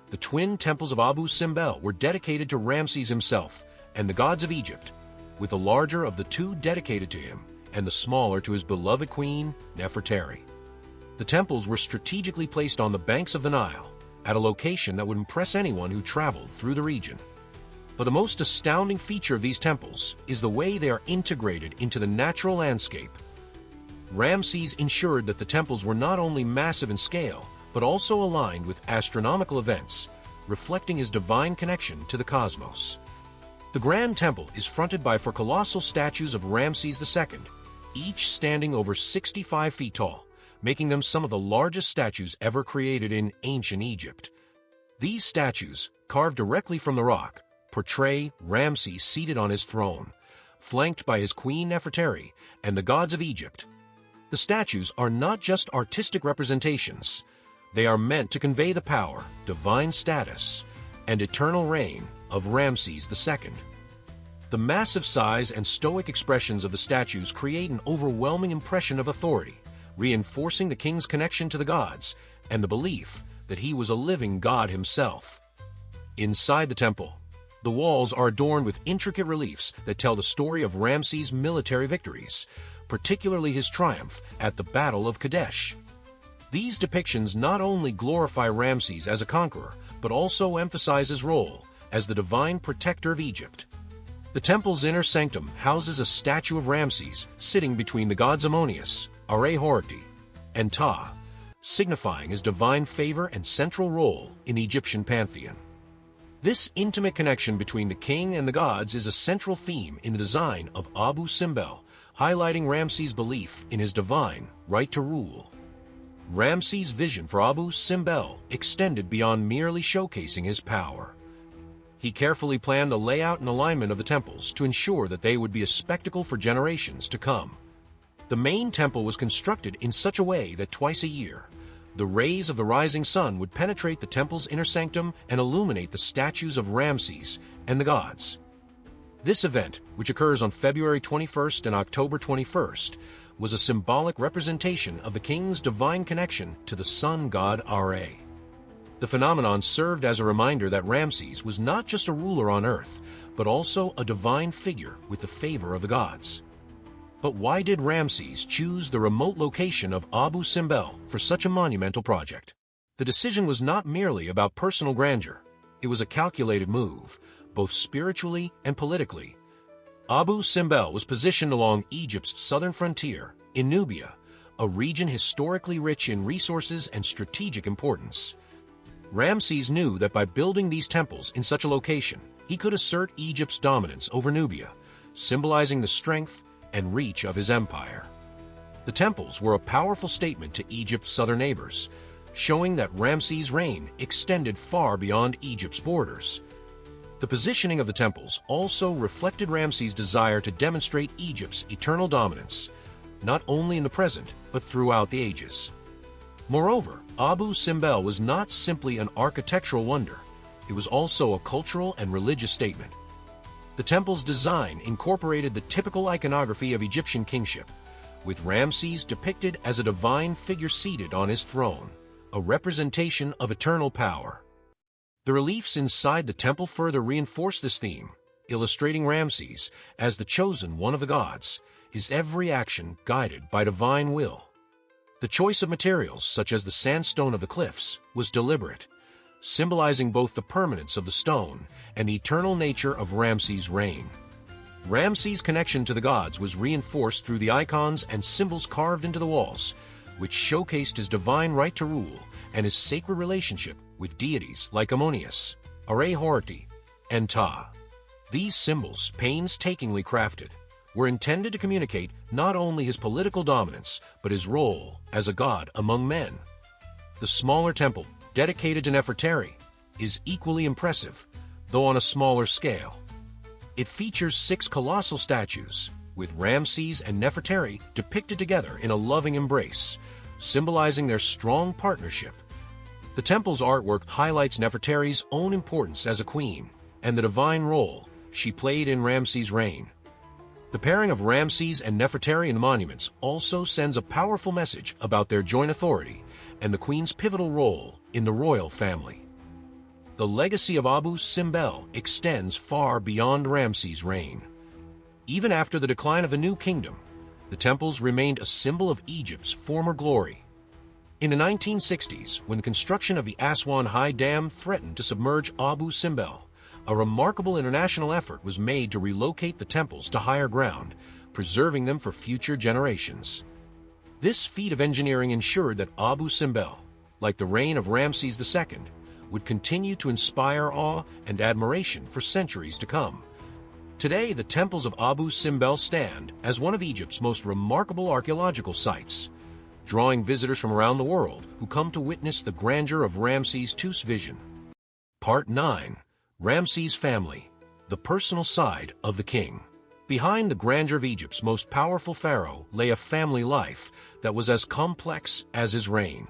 the twin temples of Abu Simbel were dedicated to Ramses himself and the gods of Egypt, with the larger of the two dedicated to him and the smaller to his beloved queen, Nefertari. The temples were strategically placed on the banks of the Nile, at a location that would impress anyone who traveled through the region. But the most astounding feature of these temples is the way they are integrated into the natural landscape. Ramses ensured that the temples were not only massive in scale, but also aligned with astronomical events, reflecting his divine connection to the cosmos. The Grand Temple is fronted by four colossal statues of Ramses II, each standing over 65 feet tall, making them some of the largest statues ever created in ancient Egypt. These statues, carved directly from the rock, portray Ramses seated on his throne, flanked by his queen Nefertari and the gods of Egypt. The statues are not just artistic representations. They are meant to convey the power, divine status, and eternal reign of Ramses II. The massive size and stoic expressions of the statues create an overwhelming impression of authority, reinforcing the king's connection to the gods and the belief that he was a living god himself. Inside the temple, the walls are adorned with intricate reliefs that tell the story of Ramses' military victories, particularly his triumph at the Battle of Kadesh. These depictions not only glorify Ramses as a conqueror, but also emphasize his role as the divine protector of Egypt. The temple's inner sanctum houses a statue of Ramses sitting between the gods Ammonius, Horti, and Ptah, signifying his divine favor and central role in the Egyptian pantheon. This intimate connection between the king and the gods is a central theme in the design of Abu Simbel, highlighting Ramses' belief in his divine right to rule. Ramses' vision for Abu Simbel extended beyond merely showcasing his power. He carefully planned the layout and alignment of the temples to ensure that they would be a spectacle for generations to come. The main temple was constructed in such a way that twice a year, the rays of the rising sun would penetrate the temple's inner sanctum and illuminate the statues of Ramses and the gods. This event, which occurs on February 21st and October 21st, was a symbolic representation of the king's divine connection to the sun god Ra. The phenomenon served as a reminder that Ramses was not just a ruler on earth, but also a divine figure with the favor of the gods. But why did Ramses choose the remote location of Abu Simbel for such a monumental project? The decision was not merely about personal grandeur. It was a calculated move, both spiritually and politically. Abu Simbel was positioned along Egypt's southern frontier, in Nubia, a region historically rich in resources and strategic importance. Ramses knew that by building these temples in such a location, he could assert Egypt's dominance over Nubia, symbolizing the strength and reach of his empire. The temples were a powerful statement to Egypt's southern neighbors, showing that Ramses' reign extended far beyond Egypt's borders. The positioning of the temples also reflected Ramses' desire to demonstrate Egypt's eternal dominance, not only in the present, but throughout the ages. Moreover, Abu Simbel was not simply an architectural wonder. It was also a cultural and religious statement. The temple's design incorporated the typical iconography of Egyptian kingship, with Ramses depicted as a divine figure seated on his throne, a representation of eternal power. The reliefs inside the temple further reinforce this theme, illustrating Ramses as the chosen one of the gods, his every action guided by divine will. The choice of materials, such as the sandstone of the cliffs, was deliberate, symbolizing both the permanence of the stone and the eternal nature of Ramses' reign. Ramses' connection to the gods was reinforced through the icons and symbols carved into the walls, which showcased his divine right to rule and his sacred relationship with deities like Ammonius, Horti, and Ptah. These symbols, painstakingly crafted, were intended to communicate not only his political dominance, but his role as a god among men. The smaller temple, dedicated to Nefertari, is equally impressive, though on a smaller scale. It features 6 colossal statues, with Ramses and Nefertari depicted together in a loving embrace, symbolizing their strong partnership. The temple's artwork highlights Nefertari's own importance as a queen and the divine role she played in Ramses' reign. The pairing of Ramses and Nefertari in the monuments also sends a powerful message about their joint authority and the queen's pivotal role in the royal family. The legacy of Abu Simbel extends far beyond Ramses' reign. Even after the decline of the New Kingdom, the temples remained a symbol of Egypt's former glory. In the 1960s, when the construction of the Aswan High Dam threatened to submerge Abu Simbel, a remarkable international effort was made to relocate the temples to higher ground, preserving them for future generations. This feat of engineering ensured that Abu Simbel, like the reign of Ramses II, would continue to inspire awe and admiration for centuries to come. Today, the temples of Abu Simbel stand as one of Egypt's most remarkable archaeological sites, drawing visitors from around the world who come to witness the grandeur of Ramses II's vision. Part 9. Ramses' family, the personal side of the king. Behind the grandeur of Egypt's most powerful pharaoh lay a family life that was as complex as his reign.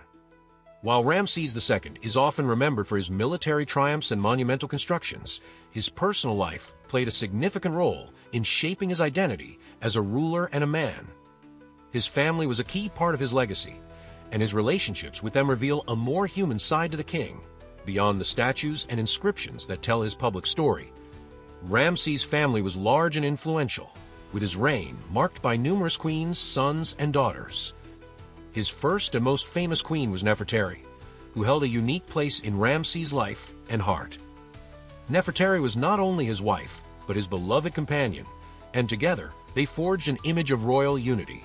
While Ramses II is often remembered for his military triumphs and monumental constructions, his personal life played a significant role in shaping his identity as a ruler and a man. His family was a key part of his legacy, and his relationships with them reveal a more human side to the king, beyond the statues and inscriptions that tell his public story. Ramses' family was large and influential, with his reign marked by numerous queens, sons, and daughters. His first and most famous queen was Nefertari, who held a unique place in Ramses' life and heart. Nefertari was not only his wife, but his beloved companion, and together they forged an image of royal unity.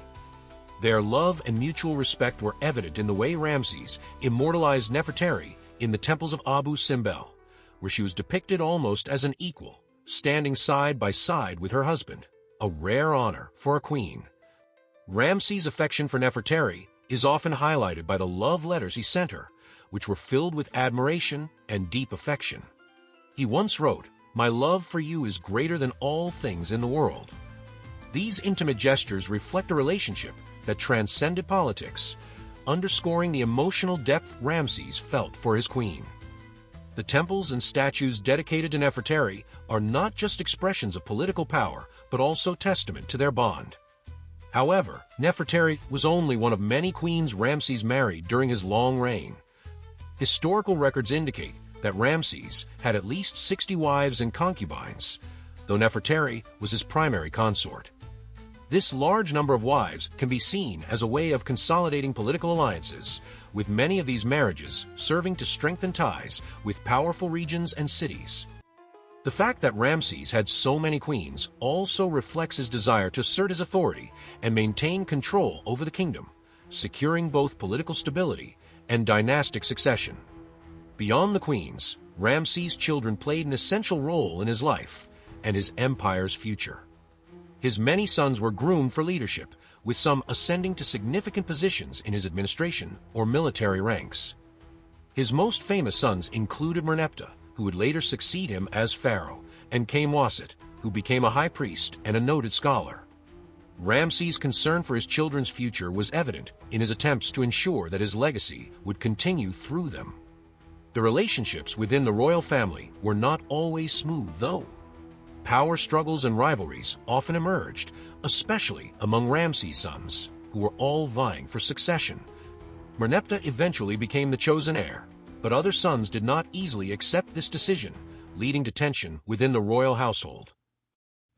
Their love and mutual respect were evident in the way Ramses immortalized Nefertari in the temples of Abu Simbel, where she was depicted almost as an equal, standing side by side with her husband, a rare honor for a queen. Ramses' affection for Nefertari is often highlighted by the love letters he sent her, which were filled with admiration and deep affection. He once wrote, "My love for you is greater than all things in the world." These intimate gestures reflect a relationship that transcended politics, underscoring the emotional depth Ramses felt for his queen. The temples and statues dedicated to Nefertari are not just expressions of political power, but also testament to their bond. However, Nefertari was only one of many queens Ramses married during his long reign. Historical records indicate that Ramses had at least 60 wives and concubines, though Nefertari was his primary consort. This large number of wives can be seen as a way of consolidating political alliances, with many of these marriages serving to strengthen ties with powerful regions and cities. The fact that Ramses had so many queens also reflects his desire to assert his authority and maintain control over the kingdom, securing both political stability and dynastic succession. Beyond the queens, Ramses' children played an essential role in his life and his empire's future. His many sons were groomed for leadership, with some ascending to significant positions in his administration or military ranks. His most famous sons included Merneptah, who would later succeed him as pharaoh, and Kamwaset, who became a high priest and a noted scholar. Ramses' concern for his children's future was evident in his attempts to ensure that his legacy would continue through them. The relationships within the royal family were not always smooth, though. Power struggles and rivalries often emerged, especially among Ramses' sons, who were all vying for succession. Merneptah eventually became the chosen heir, but other sons did not easily accept this decision, leading to tension within the royal household.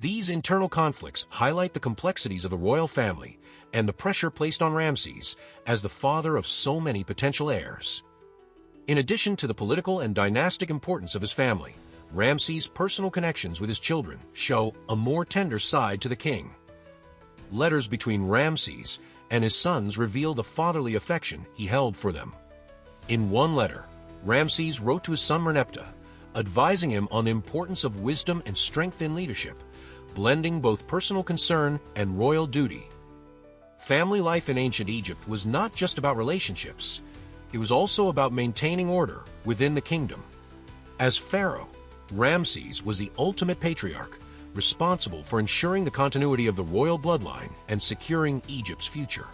These internal conflicts highlight the complexities of the royal family and the pressure placed on Ramses as the father of so many potential heirs. In addition to the political and dynastic importance of his family, Ramses' personal connections with his children show a more tender side to the king. Letters between Ramses and his sons reveal the fatherly affection he held for them. In one letter, Ramses wrote to his son Merneptah, advising him on the importance of wisdom and strength in leadership, blending both personal concern and royal duty. Family life in ancient Egypt was not just about relationships. It was also about maintaining order within the kingdom. As pharaoh, Ramses was the ultimate patriarch, responsible for ensuring the continuity of the royal bloodline and securing Egypt's future.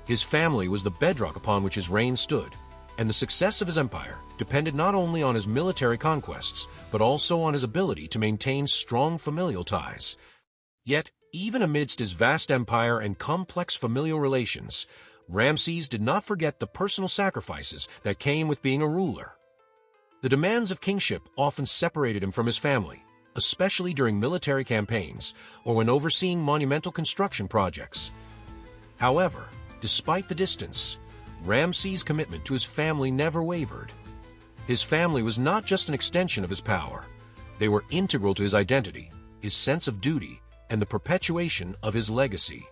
His family was the bedrock upon which his reign stood, and the success of his empire depended not only on his military conquests, but also on his ability to maintain strong familial ties. Yet, even amidst his vast empire and complex familial relations, Ramses did not forget the personal sacrifices that came with being a ruler. The demands of kingship often separated him from his family, especially during military campaigns or when overseeing monumental construction projects. However, despite the distance, Ramses' commitment to his family never wavered. His family was not just an extension of his power. They were integral to his identity, his sense of duty, and the perpetuation of his legacy.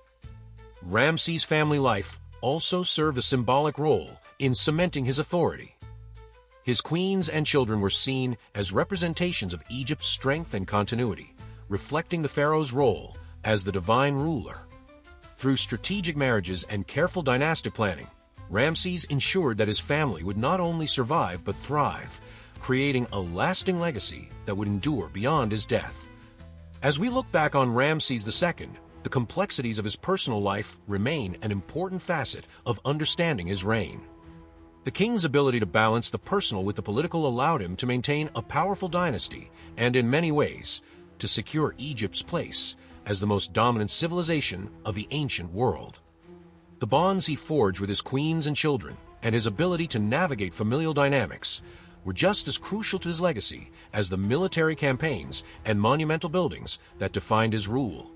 Ramses' family life also served a symbolic role in cementing his authority. His queens and children were seen as representations of Egypt's strength and continuity, reflecting the pharaoh's role as the divine ruler. Through strategic marriages and careful dynastic planning, Ramses ensured that his family would not only survive but thrive, creating a lasting legacy that would endure beyond his death. As we look back on Ramses II, the complexities of his personal life remain an important facet of understanding his reign. The king's ability to balance the personal with the political allowed him to maintain a powerful dynasty and, in many ways, to secure Egypt's place as the most dominant civilization of the ancient world. The bonds he forged with his queens and children, and his ability to navigate familial dynamics, were just as crucial to his legacy as the military campaigns and monumental buildings that defined his rule.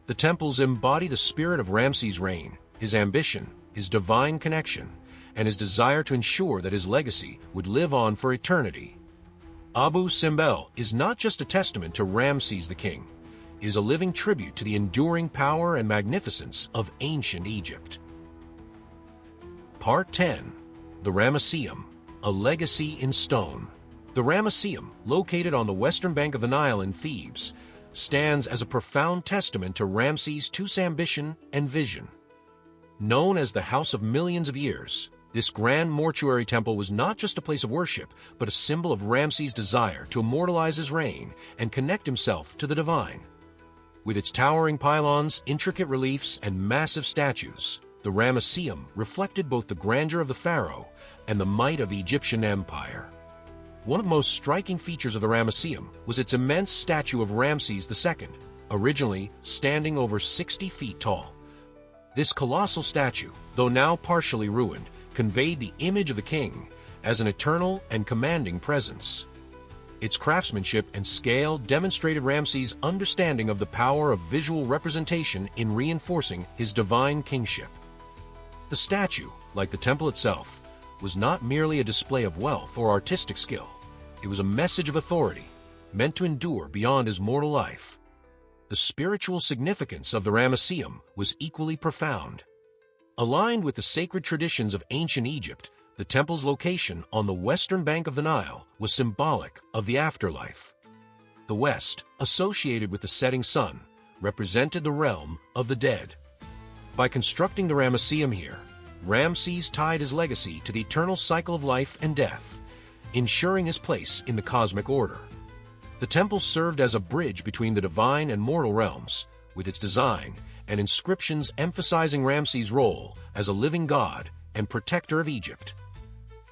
The temples embody the spirit of Ramses' reign, his ambition, his divine connection, and his desire to ensure that his legacy would live on for eternity. Abu Simbel is not just a testament to Ramses the king. It is a living tribute to the enduring power and magnificence of ancient Egypt. Part 10. The Ramesseum, a legacy in stone. The Ramesseum, located on the western bank of the Nile in Thebes, stands as a profound testament to Ramses II's ambition and vision. Known as the House of Millions of Years, This grand mortuary temple was not just a place of worship, but a symbol of Ramses' desire to immortalize his reign and connect himself to the divine. With its towering pylons, intricate reliefs, and massive statues, the Ramesseum reflected both the grandeur of the pharaoh and the might of the Egyptian empire. One of the most striking features of the Ramesseum was its immense statue of Ramses II, originally standing over 60 feet tall. This colossal statue, though now partially ruined, conveyed the image of the king as an eternal and commanding presence. Its craftsmanship and scale demonstrated Ramses' understanding of the power of visual representation in reinforcing his divine kingship. The statue, like the temple itself, was not merely a display of wealth or artistic skill. It was a message of authority, meant to endure beyond his mortal life. The spiritual significance of the Ramesseum was equally profound. Aligned with the sacred traditions of ancient Egypt, the temple's location on the western bank of the Nile was symbolic of the afterlife. The west, associated with the setting sun, represented the realm of the dead. By constructing the Ramesseum here, Ramses tied his legacy to the eternal cycle of life and death, ensuring his place in the cosmic order. The temple served as a bridge between the divine and mortal realms, with its design and inscriptions emphasizing Ramses' role as a living god and protector of Egypt.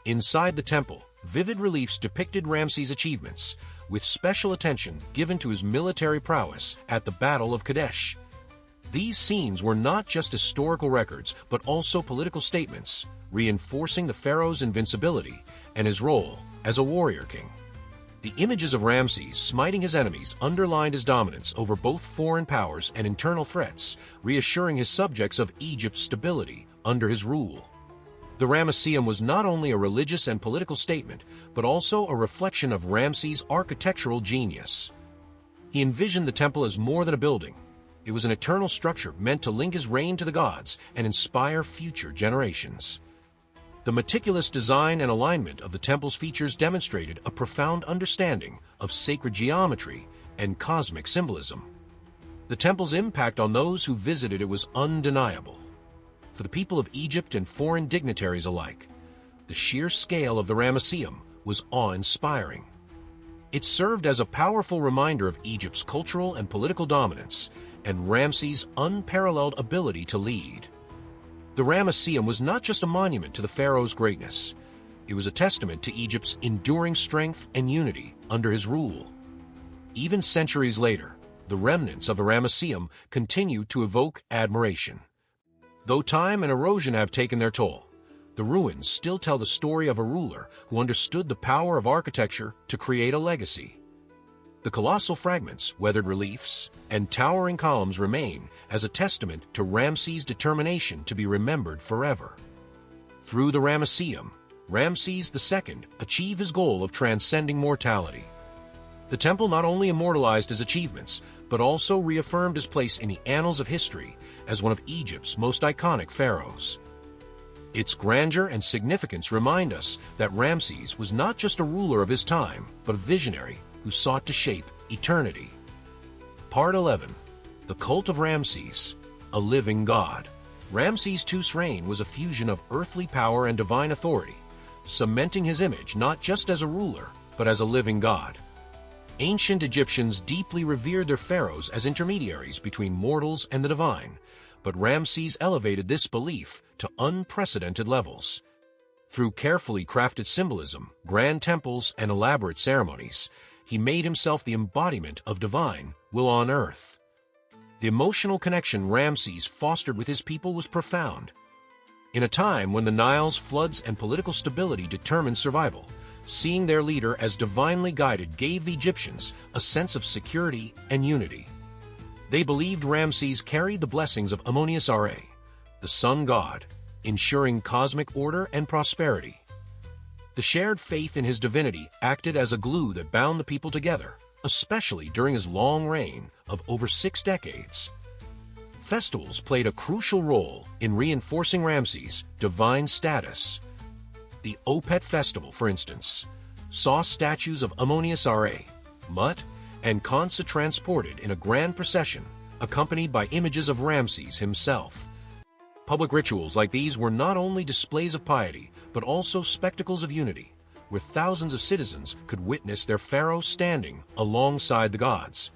Inside the temple, vivid reliefs depicted Ramses' achievements, with special attention given to his military prowess at the Battle of Kadesh. These scenes were not just historical records, but also political statements, reinforcing the pharaoh's invincibility and his role as a warrior king. The images of Ramses smiting his enemies underlined his dominance over both foreign powers and internal threats, reassuring his subjects of Egypt's stability under his rule. The Ramesseum was not only a religious and political statement, but also a reflection of Ramses' architectural genius. He envisioned the temple as more than a building. It was an eternal structure meant to link his reign to the gods and inspire future generations. The meticulous design and alignment of the temple's features demonstrated a profound understanding of sacred geometry and cosmic symbolism. The temple's impact on those who visited it was undeniable. For the people of Egypt and foreign dignitaries alike, the sheer scale of the Ramesseum was awe-inspiring. It served as a powerful reminder of Egypt's cultural and political dominance and Ramses' unparalleled ability to lead. The Ramesseum was not just a monument to the pharaoh's greatness. It was a testament to Egypt's enduring strength and unity under his rule. Even centuries later, the remnants of the Ramesseum continue to evoke admiration. Though time and erosion have taken their toll, the ruins still tell the story of a ruler who understood the power of architecture to create a legacy. The colossal fragments, weathered reliefs, and towering columns remain as a testament to Ramses' determination to be remembered forever. Through the Ramesseum, Ramses II achieved his goal of transcending mortality. The temple not only immortalized his achievements, but also reaffirmed his place in the annals of history as one of Egypt's most iconic pharaohs. Its grandeur and significance remind us that Ramses was not just a ruler of his time, but a visionary who sought to shape eternity. Part 11. The Cult of Ramses, a Living God. Ramses II's reign was a fusion of earthly power and divine authority, cementing his image not just as a ruler, but as a living god. Ancient Egyptians deeply revered their pharaohs as intermediaries between mortals and the divine, but Ramses elevated this belief to unprecedented levels. Through carefully crafted symbolism, grand temples, and elaborate ceremonies, he made himself the embodiment of divine will on earth. The emotional connection Ramses fostered with his people was profound. In a time when the Nile's floods and political stability determined survival, seeing their leader as divinely guided gave the Egyptians a sense of security and unity. They believed Ramses carried the blessings of Amun-Ra, the sun god, ensuring cosmic order and prosperity. The shared faith in his divinity acted as a glue that bound the people together, especially during his long reign of over 6 decades. Festivals played a crucial role in reinforcing Ramses' divine status. The Opet festival, for instance, saw statues of Amun-Ra, Mut, and Khonsa transported in a grand procession, accompanied by images of Ramses himself. Public rituals like these were not only displays of piety, but also spectacles of unity, where thousands of citizens could witness their pharaoh standing alongside the gods.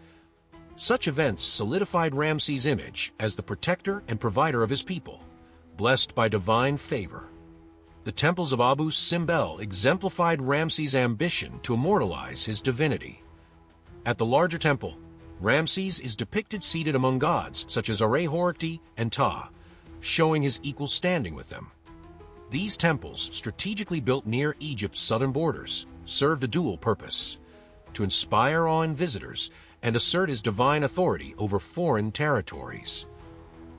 Such events solidified Ramses' image as the protector and provider of his people, blessed by divine favor. The temples of Abu Simbel exemplified Ramses' ambition to immortalize his divinity. At the larger temple, Ramses is depicted seated among gods such as Horti and Ptah, showing his equal standing with them. These temples, strategically built near Egypt's southern borders, served a dual purpose: to inspire awe in visitors and assert his divine authority over foreign territories.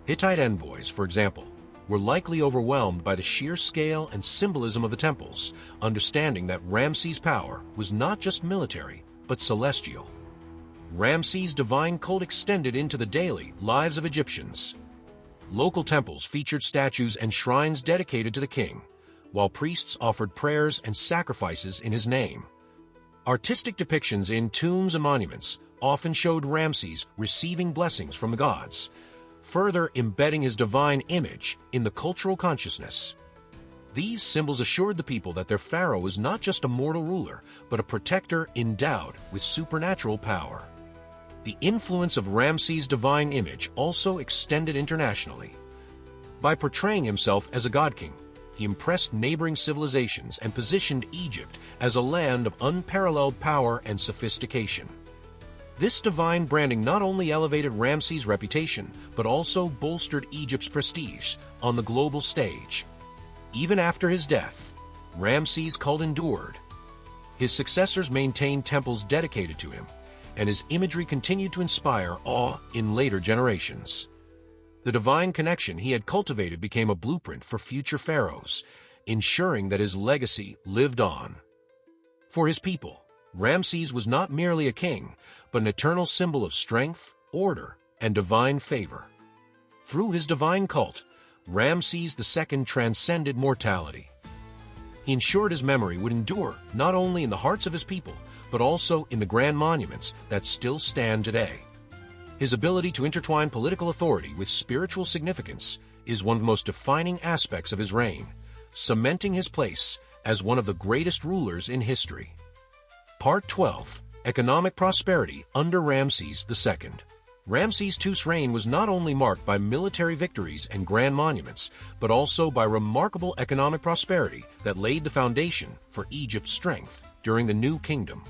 Hittite envoys, for example, were likely overwhelmed by the sheer scale and symbolism of the temples, understanding that Ramses' power was not just military, but celestial. Ramses' divine cult extended into the daily lives of Egyptians. Local temples featured statues and shrines dedicated to the king, while priests offered prayers and sacrifices in his name. Artistic depictions in tombs and monuments often showed Ramses receiving blessings from the gods, further embedding his divine image in the cultural consciousness. These symbols assured the people that their pharaoh was not just a mortal ruler, but a protector endowed with supernatural power. The influence of Ramses' divine image also extended internationally. By portraying himself as a god-king, he impressed neighboring civilizations and positioned Egypt as a land of unparalleled power and sophistication. This divine branding not only elevated Ramses' reputation, but also bolstered Egypt's prestige on the global stage. Even after his death, Ramses' cult endured. His successors maintained temples dedicated to him, and his imagery continued to inspire awe in later generations. The divine connection he had cultivated became a blueprint for future pharaohs, ensuring that his legacy lived on. For his people, Ramses was not merely a king, but an eternal symbol of strength, order, and divine favor. Through his divine cult, Ramses II transcended mortality. He ensured his memory would endure not only in the hearts of his people, but also in the grand monuments that still stand today. His ability to intertwine political authority with spiritual significance is one of the most defining aspects of his reign, cementing his place as one of the greatest rulers in history. Part 12. Economic Prosperity under Ramses II. Ramses II's reign was not only marked by military victories and grand monuments, but also by remarkable economic prosperity that laid the foundation for Egypt's strength during the New Kingdom.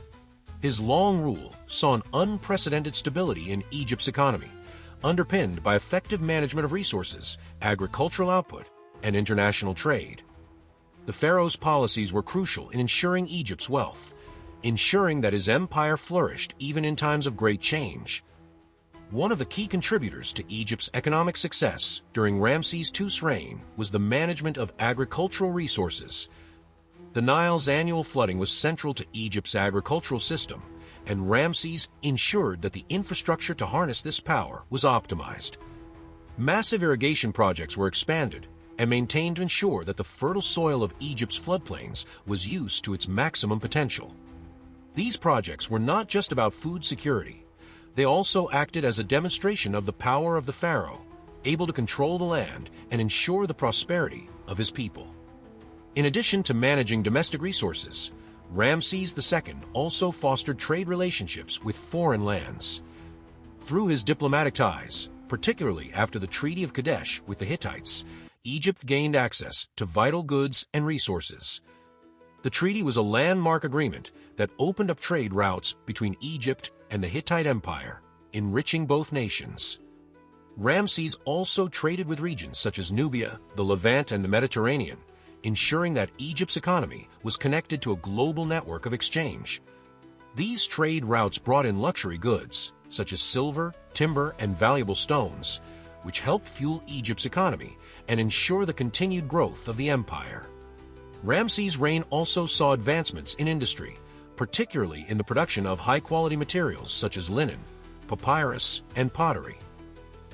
His long rule saw an unprecedented stability in Egypt's economy, underpinned by effective management of resources, agricultural output, and international trade. The pharaoh's policies were crucial in ensuring Egypt's wealth, ensuring that his empire flourished even in times of great change. One of the key contributors to Egypt's economic success during Ramses II's reign was the management of agricultural resources. The Nile's annual flooding was central to Egypt's agricultural system, and Ramses ensured that the infrastructure to harness this power was optimized. Massive irrigation projects were expanded and maintained to ensure that the fertile soil of Egypt's floodplains was used to its maximum potential. These projects were not just about food security. They also acted as a demonstration of the power of the pharaoh, able to control the land and ensure the prosperity of his people. In addition to managing domestic resources, Ramses II also fostered trade relationships with foreign lands. Through his diplomatic ties, particularly after the Treaty of Kadesh with the Hittites, Egypt gained access to vital goods and resources. The treaty was a landmark agreement that opened up trade routes between Egypt and the Hittite Empire, enriching both nations. Ramses also traded with regions such as Nubia, the Levant, and the Mediterranean, ensuring that Egypt's economy was connected to a global network of exchange. These trade routes brought in luxury goods, such as silver, timber, and valuable stones, which helped fuel Egypt's economy and ensure the continued growth of the empire. Ramses' reign also saw advancements in industry, particularly in the production of high-quality materials such as linen, papyrus, and pottery.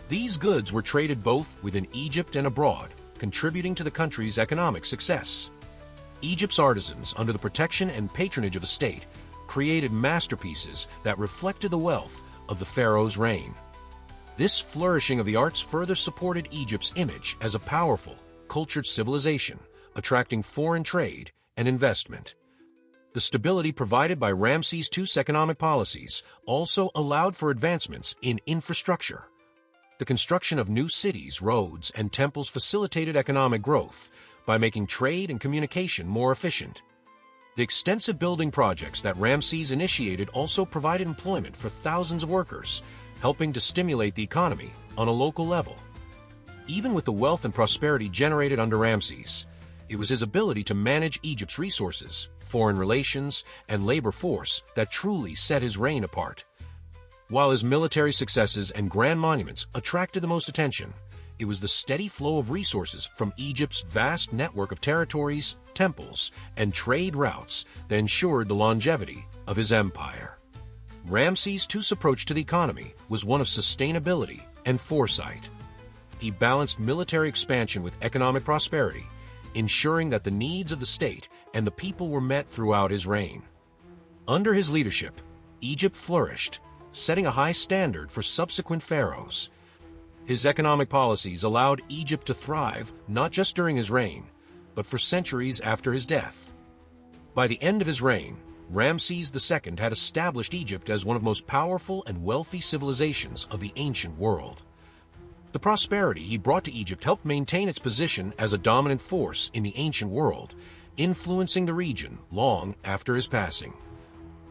These goods were traded both within Egypt and abroad, contributing to the country's economic success. Egypt's artisans, under the protection and patronage of the state, created masterpieces that reflected the wealth of the pharaoh's reign. This flourishing of the arts further supported Egypt's image as a powerful, cultured civilization, attracting foreign trade and investment. The stability provided by Ramses II's economic policies also allowed for advancements in infrastructure. The construction of new cities, roads, and temples facilitated economic growth by making trade and communication more efficient. The extensive building projects that Ramses initiated also provided employment for thousands of workers, helping to stimulate the economy on a local level. Even with the wealth and prosperity generated under Ramses, it was his ability to manage Egypt's resources, foreign relations, and labor force that truly set his reign apart. While his military successes and grand monuments attracted the most attention, it was the steady flow of resources from Egypt's vast network of territories, temples, and trade routes that ensured the longevity of his empire. Ramses II's approach to the economy was one of sustainability and foresight. He balanced military expansion with economic prosperity, ensuring that the needs of the state and the people were met throughout his reign. Under his leadership, Egypt flourished, setting a high standard for subsequent pharaohs. His economic policies allowed Egypt to thrive not just during his reign, but for centuries after his death. By the end of his reign, Ramses II had established Egypt as one of the most powerful and wealthy civilizations of the ancient world. The prosperity he brought to Egypt helped maintain its position as a dominant force in the ancient world, influencing the region long after his passing.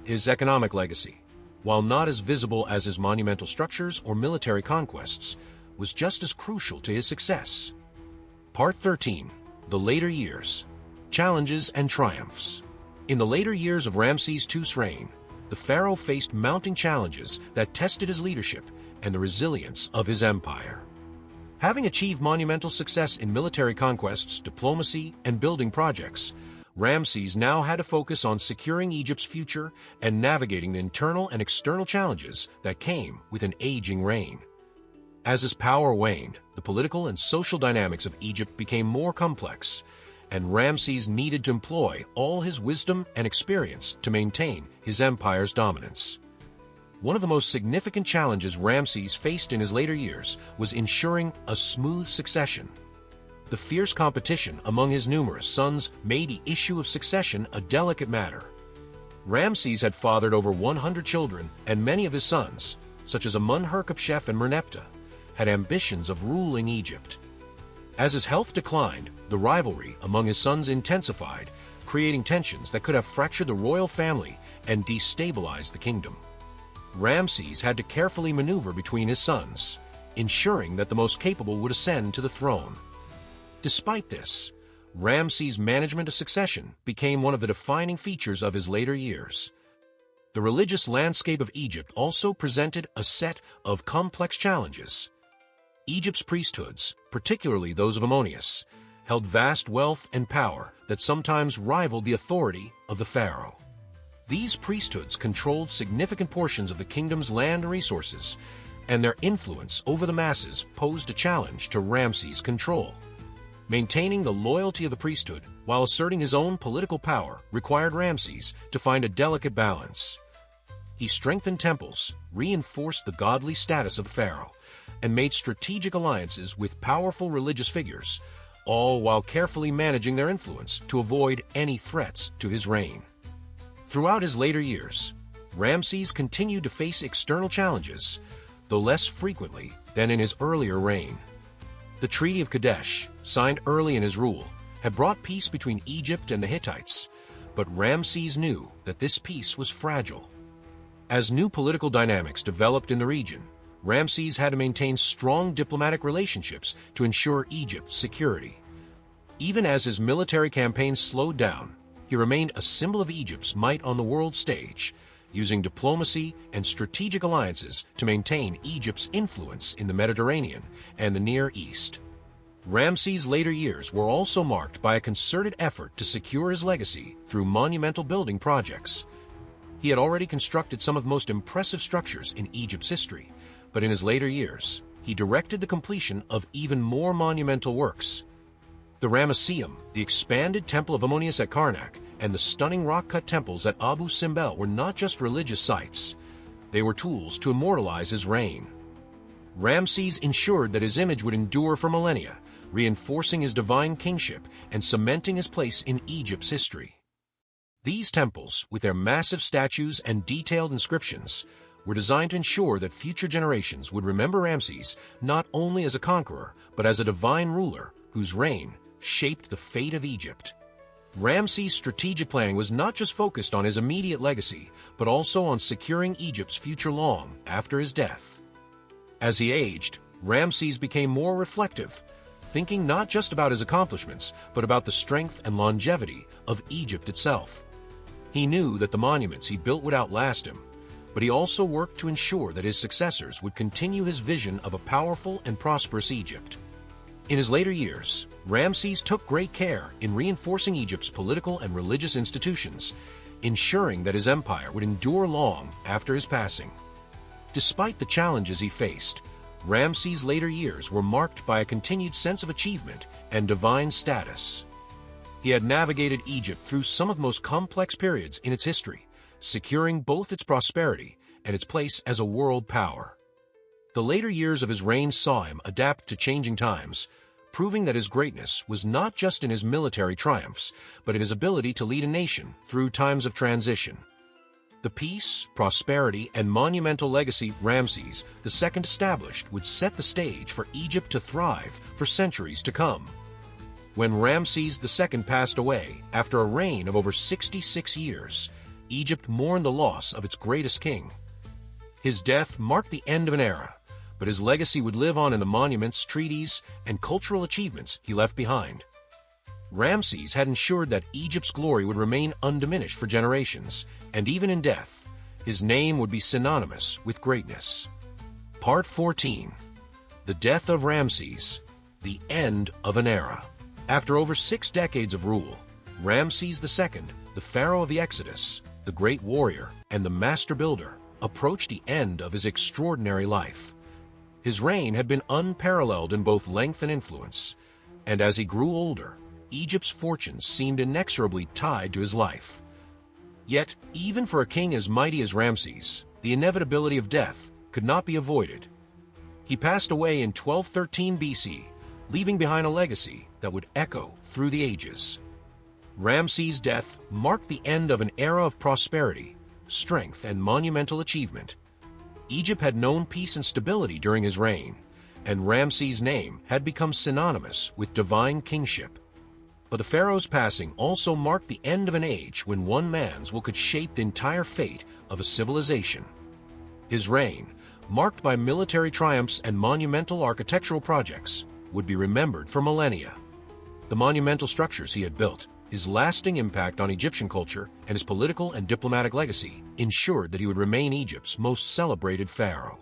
His economic legacy, while not as visible as his monumental structures or military conquests, was just as crucial to his success. Part 13. The Later Years. Challenges and Triumphs. In the later years of Ramses II's reign, the pharaoh faced mounting challenges that tested his leadership and the resilience of his empire. Having achieved monumental success in military conquests, diplomacy, and building projects, Ramses now had to focus on securing Egypt's future and navigating the internal and external challenges that came with an aging reign. As his power waned, the political and social dynamics of Egypt became more complex, and Ramses needed to employ all his wisdom and experience to maintain his empire's dominance. One of the most significant challenges Ramses faced in his later years was ensuring a smooth succession. The fierce competition among his numerous sons made the issue of succession a delicate matter. Ramses had fathered over 100 children, and many of his sons, such as Amun-Herkhotep and Merneptah, had ambitions of ruling Egypt. As his health declined, the rivalry among his sons intensified, creating tensions that could have fractured the royal family and destabilized the kingdom. Ramses had to carefully maneuver between his sons, ensuring that the most capable would ascend to the throne. Despite this, Ramses' management of succession became one of the defining features of his later years. The religious landscape of Egypt also presented a set of complex challenges. Egypt's priesthoods, particularly those of Ammonius, held vast wealth and power that sometimes rivaled the authority of the pharaoh. These priesthoods controlled significant portions of the kingdom's land and resources, and their influence over the masses posed a challenge to Ramses' control. Maintaining the loyalty of the priesthood while asserting his own political power required Ramses to find a delicate balance. He strengthened temples, reinforced the godly status of the pharaoh, and made strategic alliances with powerful religious figures, all while carefully managing their influence to avoid any threats to his reign. Throughout his later years, Ramses continued to face external challenges, though less frequently than in his earlier reign. The Treaty of Kadesh, signed early in his rule, had brought peace between Egypt and the Hittites, but Ramses knew that this peace was fragile. As new political dynamics developed in the region, Ramses had to maintain strong diplomatic relationships to ensure Egypt's security. Even as his military campaigns slowed down, he remained a symbol of Egypt's might on the world stage, using diplomacy and strategic alliances to maintain Egypt's influence in the Mediterranean and the Near East. Ramses' later years were also marked by a concerted effort to secure his legacy through monumental building projects. He had already constructed some of the most impressive structures in Egypt's history, but in his later years, he directed the completion of even more monumental works. The Ramesseum, the expanded temple of Ammonius at Karnak, and the stunning rock-cut temples at Abu Simbel were not just religious sites. They were tools to immortalize his reign. Ramses ensured that his image would endure for millennia, reinforcing his divine kingship and cementing his place in Egypt's history. These temples, with their massive statues and detailed inscriptions, were designed to ensure that future generations would remember Ramses not only as a conqueror, but as a divine ruler whose reign shaped the fate of Egypt. Ramses' strategic planning was not just focused on his immediate legacy, but also on securing Egypt's future long after his death. As he aged, Ramses became more reflective, thinking not just about his accomplishments, but about the strength and longevity of Egypt itself. He knew that the monuments he built would outlast him, but he also worked to ensure that his successors would continue his vision of a powerful and prosperous Egypt. In his later years, Ramses took great care in reinforcing Egypt's political and religious institutions, ensuring that his empire would endure long after his passing. Despite the challenges he faced, Ramses' later years were marked by a continued sense of achievement and divine status. He had navigated Egypt through some of the most complex periods in its history, securing both its prosperity and its place as a world power. The later years of his reign saw him adapt to changing times, proving that his greatness was not just in his military triumphs, but in his ability to lead a nation through times of transition. The peace, prosperity, and monumental legacy Ramses II established would set the stage for Egypt to thrive for centuries to come. When Ramses II passed away after a reign of over 66 years, Egypt mourned the loss of its greatest king. His death marked the end of an era, but his legacy would live on in the monuments, treaties, and cultural achievements he left behind. Ramses had ensured that Egypt's glory would remain undiminished for generations, and even in death, his name would be synonymous with greatness. Part 14. The Death of Ramses, the End of an Era. After over 6 decades of rule, Ramses II, the Pharaoh of the Exodus, the great warrior, and the master builder, approached the end of his extraordinary life. His reign had been unparalleled in both length and influence, and as he grew older, Egypt's fortunes seemed inexorably tied to his life. Yet, even for a king as mighty as Ramses, the inevitability of death could not be avoided. He passed away in 1213 BC, leaving behind a legacy that would echo through the ages. Ramses' death marked the end of an era of prosperity, strength, and monumental achievement. Egypt had known peace and stability during his reign, and Ramses' name had become synonymous with divine kingship. But the pharaoh's passing also marked the end of an age when one man's will could shape the entire fate of a civilization. His reign, marked by military triumphs and monumental architectural projects, would be remembered for millennia. The monumental structures he had built, his lasting impact on Egyptian culture, and his political and diplomatic legacy ensured that he would remain Egypt's most celebrated pharaoh.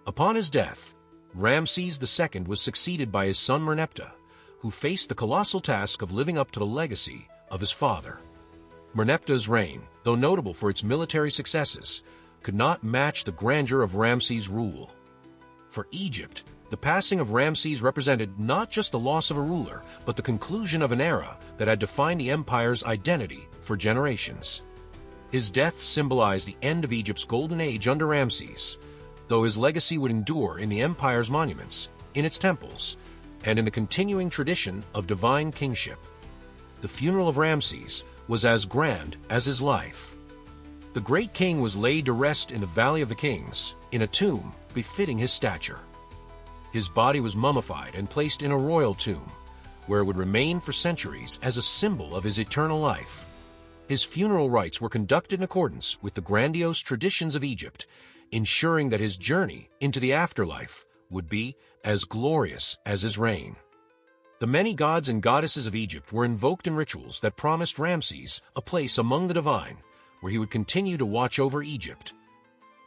Upon his death, Ramses II was succeeded by his son Merneptah, who faced the colossal task of living up to the legacy of his father. Merneptah's reign, though notable for its military successes, could not match the grandeur of Ramses' rule. For Egypt, the passing of Ramses represented not just the loss of a ruler, but the conclusion of an era that had defined the empire's identity for generations. His death symbolized the end of Egypt's golden age under Ramses, though his legacy would endure in the empire's monuments, in its temples, and in the continuing tradition of divine kingship. The funeral of Ramses was as grand as his life. The great king was laid to rest in the Valley of the Kings, in a tomb befitting his stature. His body was mummified and placed in a royal tomb, where it would remain for centuries as a symbol of his eternal life. His funeral rites were conducted in accordance with the grandiose traditions of Egypt, ensuring that his journey into the afterlife would be as glorious as his reign. The many gods and goddesses of Egypt were invoked in rituals that promised Ramses a place among the divine, where he would continue to watch over Egypt.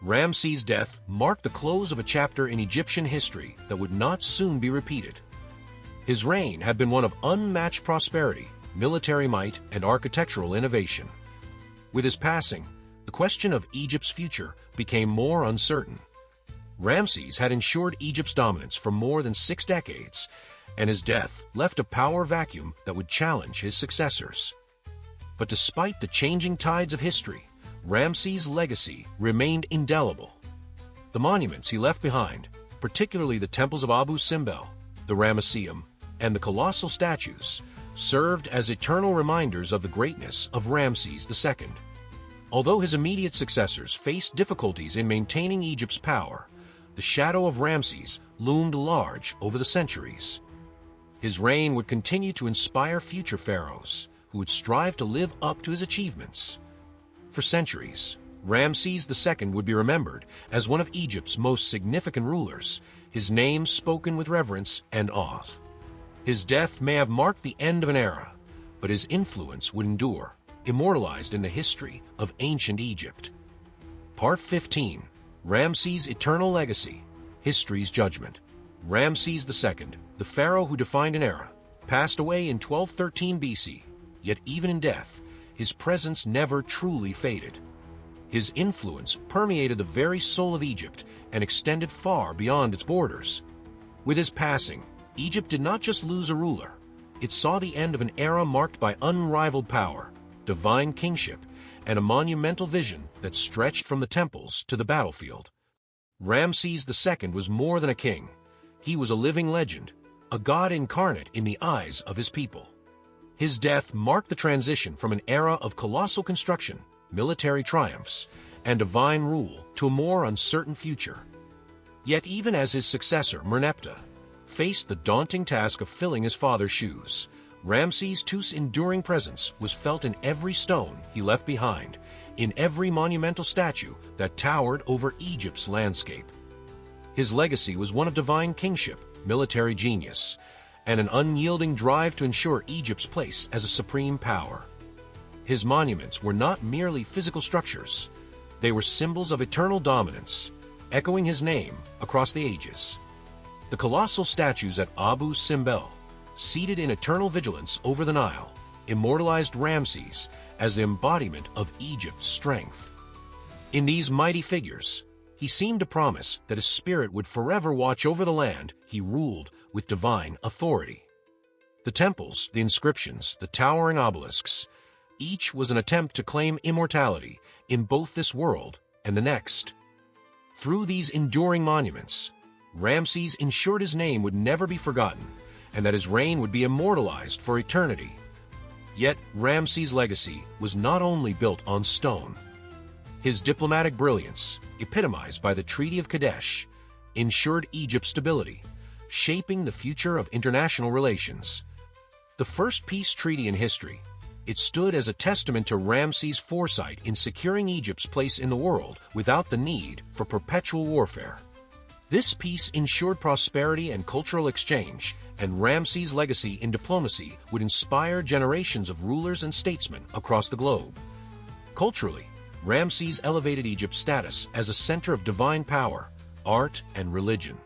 Ramses' death marked the close of a chapter in Egyptian history that would not soon be repeated. His reign had been one of unmatched prosperity, military might, and architectural innovation. With his passing, the question of Egypt's future became more uncertain. Ramses had ensured Egypt's dominance for more than 6 decades, and his death left a power vacuum that would challenge his successors. But despite the changing tides of history, Ramses' legacy remained indelible. The monuments he left behind, particularly the temples of Abu Simbel, the Ramesseum, and the colossal statues, served as eternal reminders of the greatness of Ramses II. Although his immediate successors faced difficulties in maintaining Egypt's power, the shadow of Ramses loomed large over the centuries. His reign would continue to inspire future pharaohs, who would strive to live up to his achievements. For centuries, Ramses II would be remembered as one of Egypt's most significant rulers, his name spoken with reverence and awe. His death may have marked the end of an era, but his influence would endure, immortalized in the history of ancient Egypt. Part 15. Ramses' Eternal Legacy, History's Judgment. Ramses II, the pharaoh who defined an era, passed away in 1213 BC, yet even in death, his presence never truly faded. His influence permeated the very soul of Egypt and extended far beyond its borders. With his passing, Egypt did not just lose a ruler, it saw the end of an era marked by unrivaled power, divine kingship, and a monumental vision that stretched from the temples to the battlefield. Ramses II was more than a king. He was a living legend, a god incarnate in the eyes of his people. His death marked the transition from an era of colossal construction, military triumphs, and divine rule to a more uncertain future. Yet even as his successor, Merneptah, faced the daunting task of filling his father's shoes, Ramses II's enduring presence was felt in every stone he left behind, in every monumental statue that towered over Egypt's landscape. His legacy was one of divine kingship, military genius, and an unyielding drive to ensure Egypt's place as a supreme power. His monuments were not merely physical structures. They were symbols of eternal dominance, echoing his name across the ages. The colossal statues at Abu Simbel, seated in eternal vigilance over the Nile, immortalized Ramses as the embodiment of Egypt's strength. In these mighty figures, he seemed to promise that his spirit would forever watch over the land he ruled with divine authority. The temples, the inscriptions, the towering obelisks, each was an attempt to claim immortality in both this world and the next. Through these enduring monuments, Ramses ensured his name would never be forgotten and that his reign would be immortalized for eternity. Yet Ramses' legacy was not only built on stone. His diplomatic brilliance, epitomized by the Treaty of Kadesh, ensured Egypt's stability, shaping the future of international relations. The first peace treaty in history, it stood as a testament to Ramses' foresight in securing Egypt's place in the world without the need for perpetual warfare. This peace ensured prosperity and cultural exchange, and Ramses' legacy in diplomacy would inspire generations of rulers and statesmen across the globe. Culturally, Ramses elevated Egypt's status as a center of divine power, art, and religion.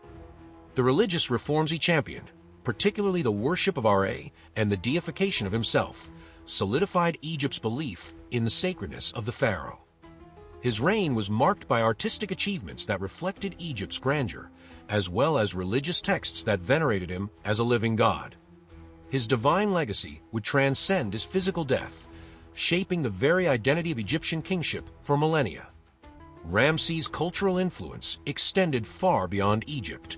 The religious reforms he championed, particularly the worship of Ra and the deification of himself, solidified Egypt's belief in the sacredness of the pharaoh. His reign was marked by artistic achievements that reflected Egypt's grandeur, as well as religious texts that venerated him as a living god. His divine legacy would transcend his physical death, shaping the very identity of Egyptian kingship for millennia. Ramses' cultural influence extended far beyond Egypt.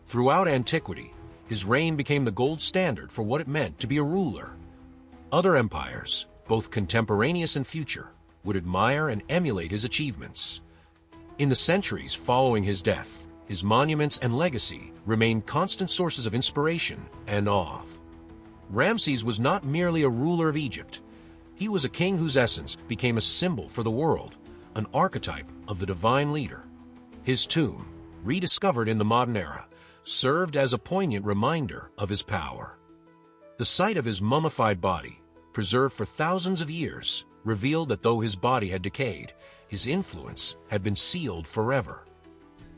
Throughout antiquity, his reign became the gold standard for what it meant to be a ruler. Other empires, both contemporaneous and future, would admire and emulate his achievements. In the centuries following his death, his monuments and legacy remained constant sources of inspiration and awe. Ramses was not merely a ruler of Egypt. He was a king whose essence became a symbol for the world, an archetype of the divine leader. His tomb, rediscovered in the modern era, served as a poignant reminder of his power. The sight of his mummified body, preserved for thousands of years, revealed that though his body had decayed, his influence had been sealed forever.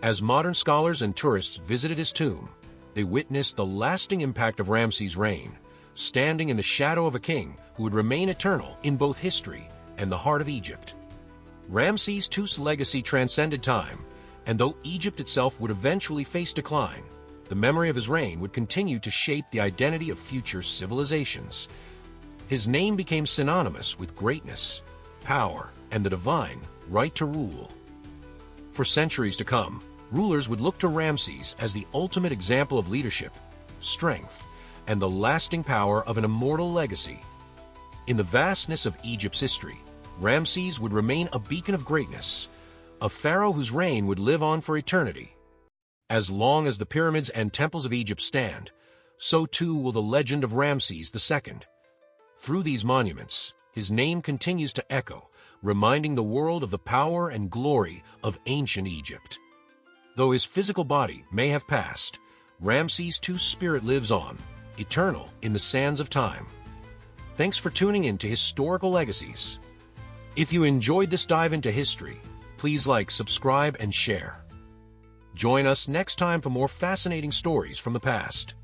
As modern scholars and tourists visited his tomb, they witnessed the lasting impact of Ramses' reign, standing in the shadow of a king who would remain eternal in both history and the heart of Egypt. Ramses II's legacy transcended time, and though Egypt itself would eventually face decline, the memory of his reign would continue to shape the identity of future civilizations. His name became synonymous with greatness, power, and the divine right to rule. For centuries to come, rulers would look to Ramses as the ultimate example of leadership, strength, and the lasting power of an immortal legacy. In the vastness of Egypt's history, Ramses would remain a beacon of greatness, a pharaoh whose reign would live on for eternity. As long as the pyramids and temples of Egypt stand, so too will the legend of Ramses II. Through these monuments, his name continues to echo, reminding the world of the power and glory of ancient Egypt. Though his physical body may have passed, Ramses II's spirit lives on, eternal in the sands of time. Thanks for tuning in to Historical Legacies. If you enjoyed this dive into history, please like, subscribe, and share. Join us next time for more fascinating stories from the past.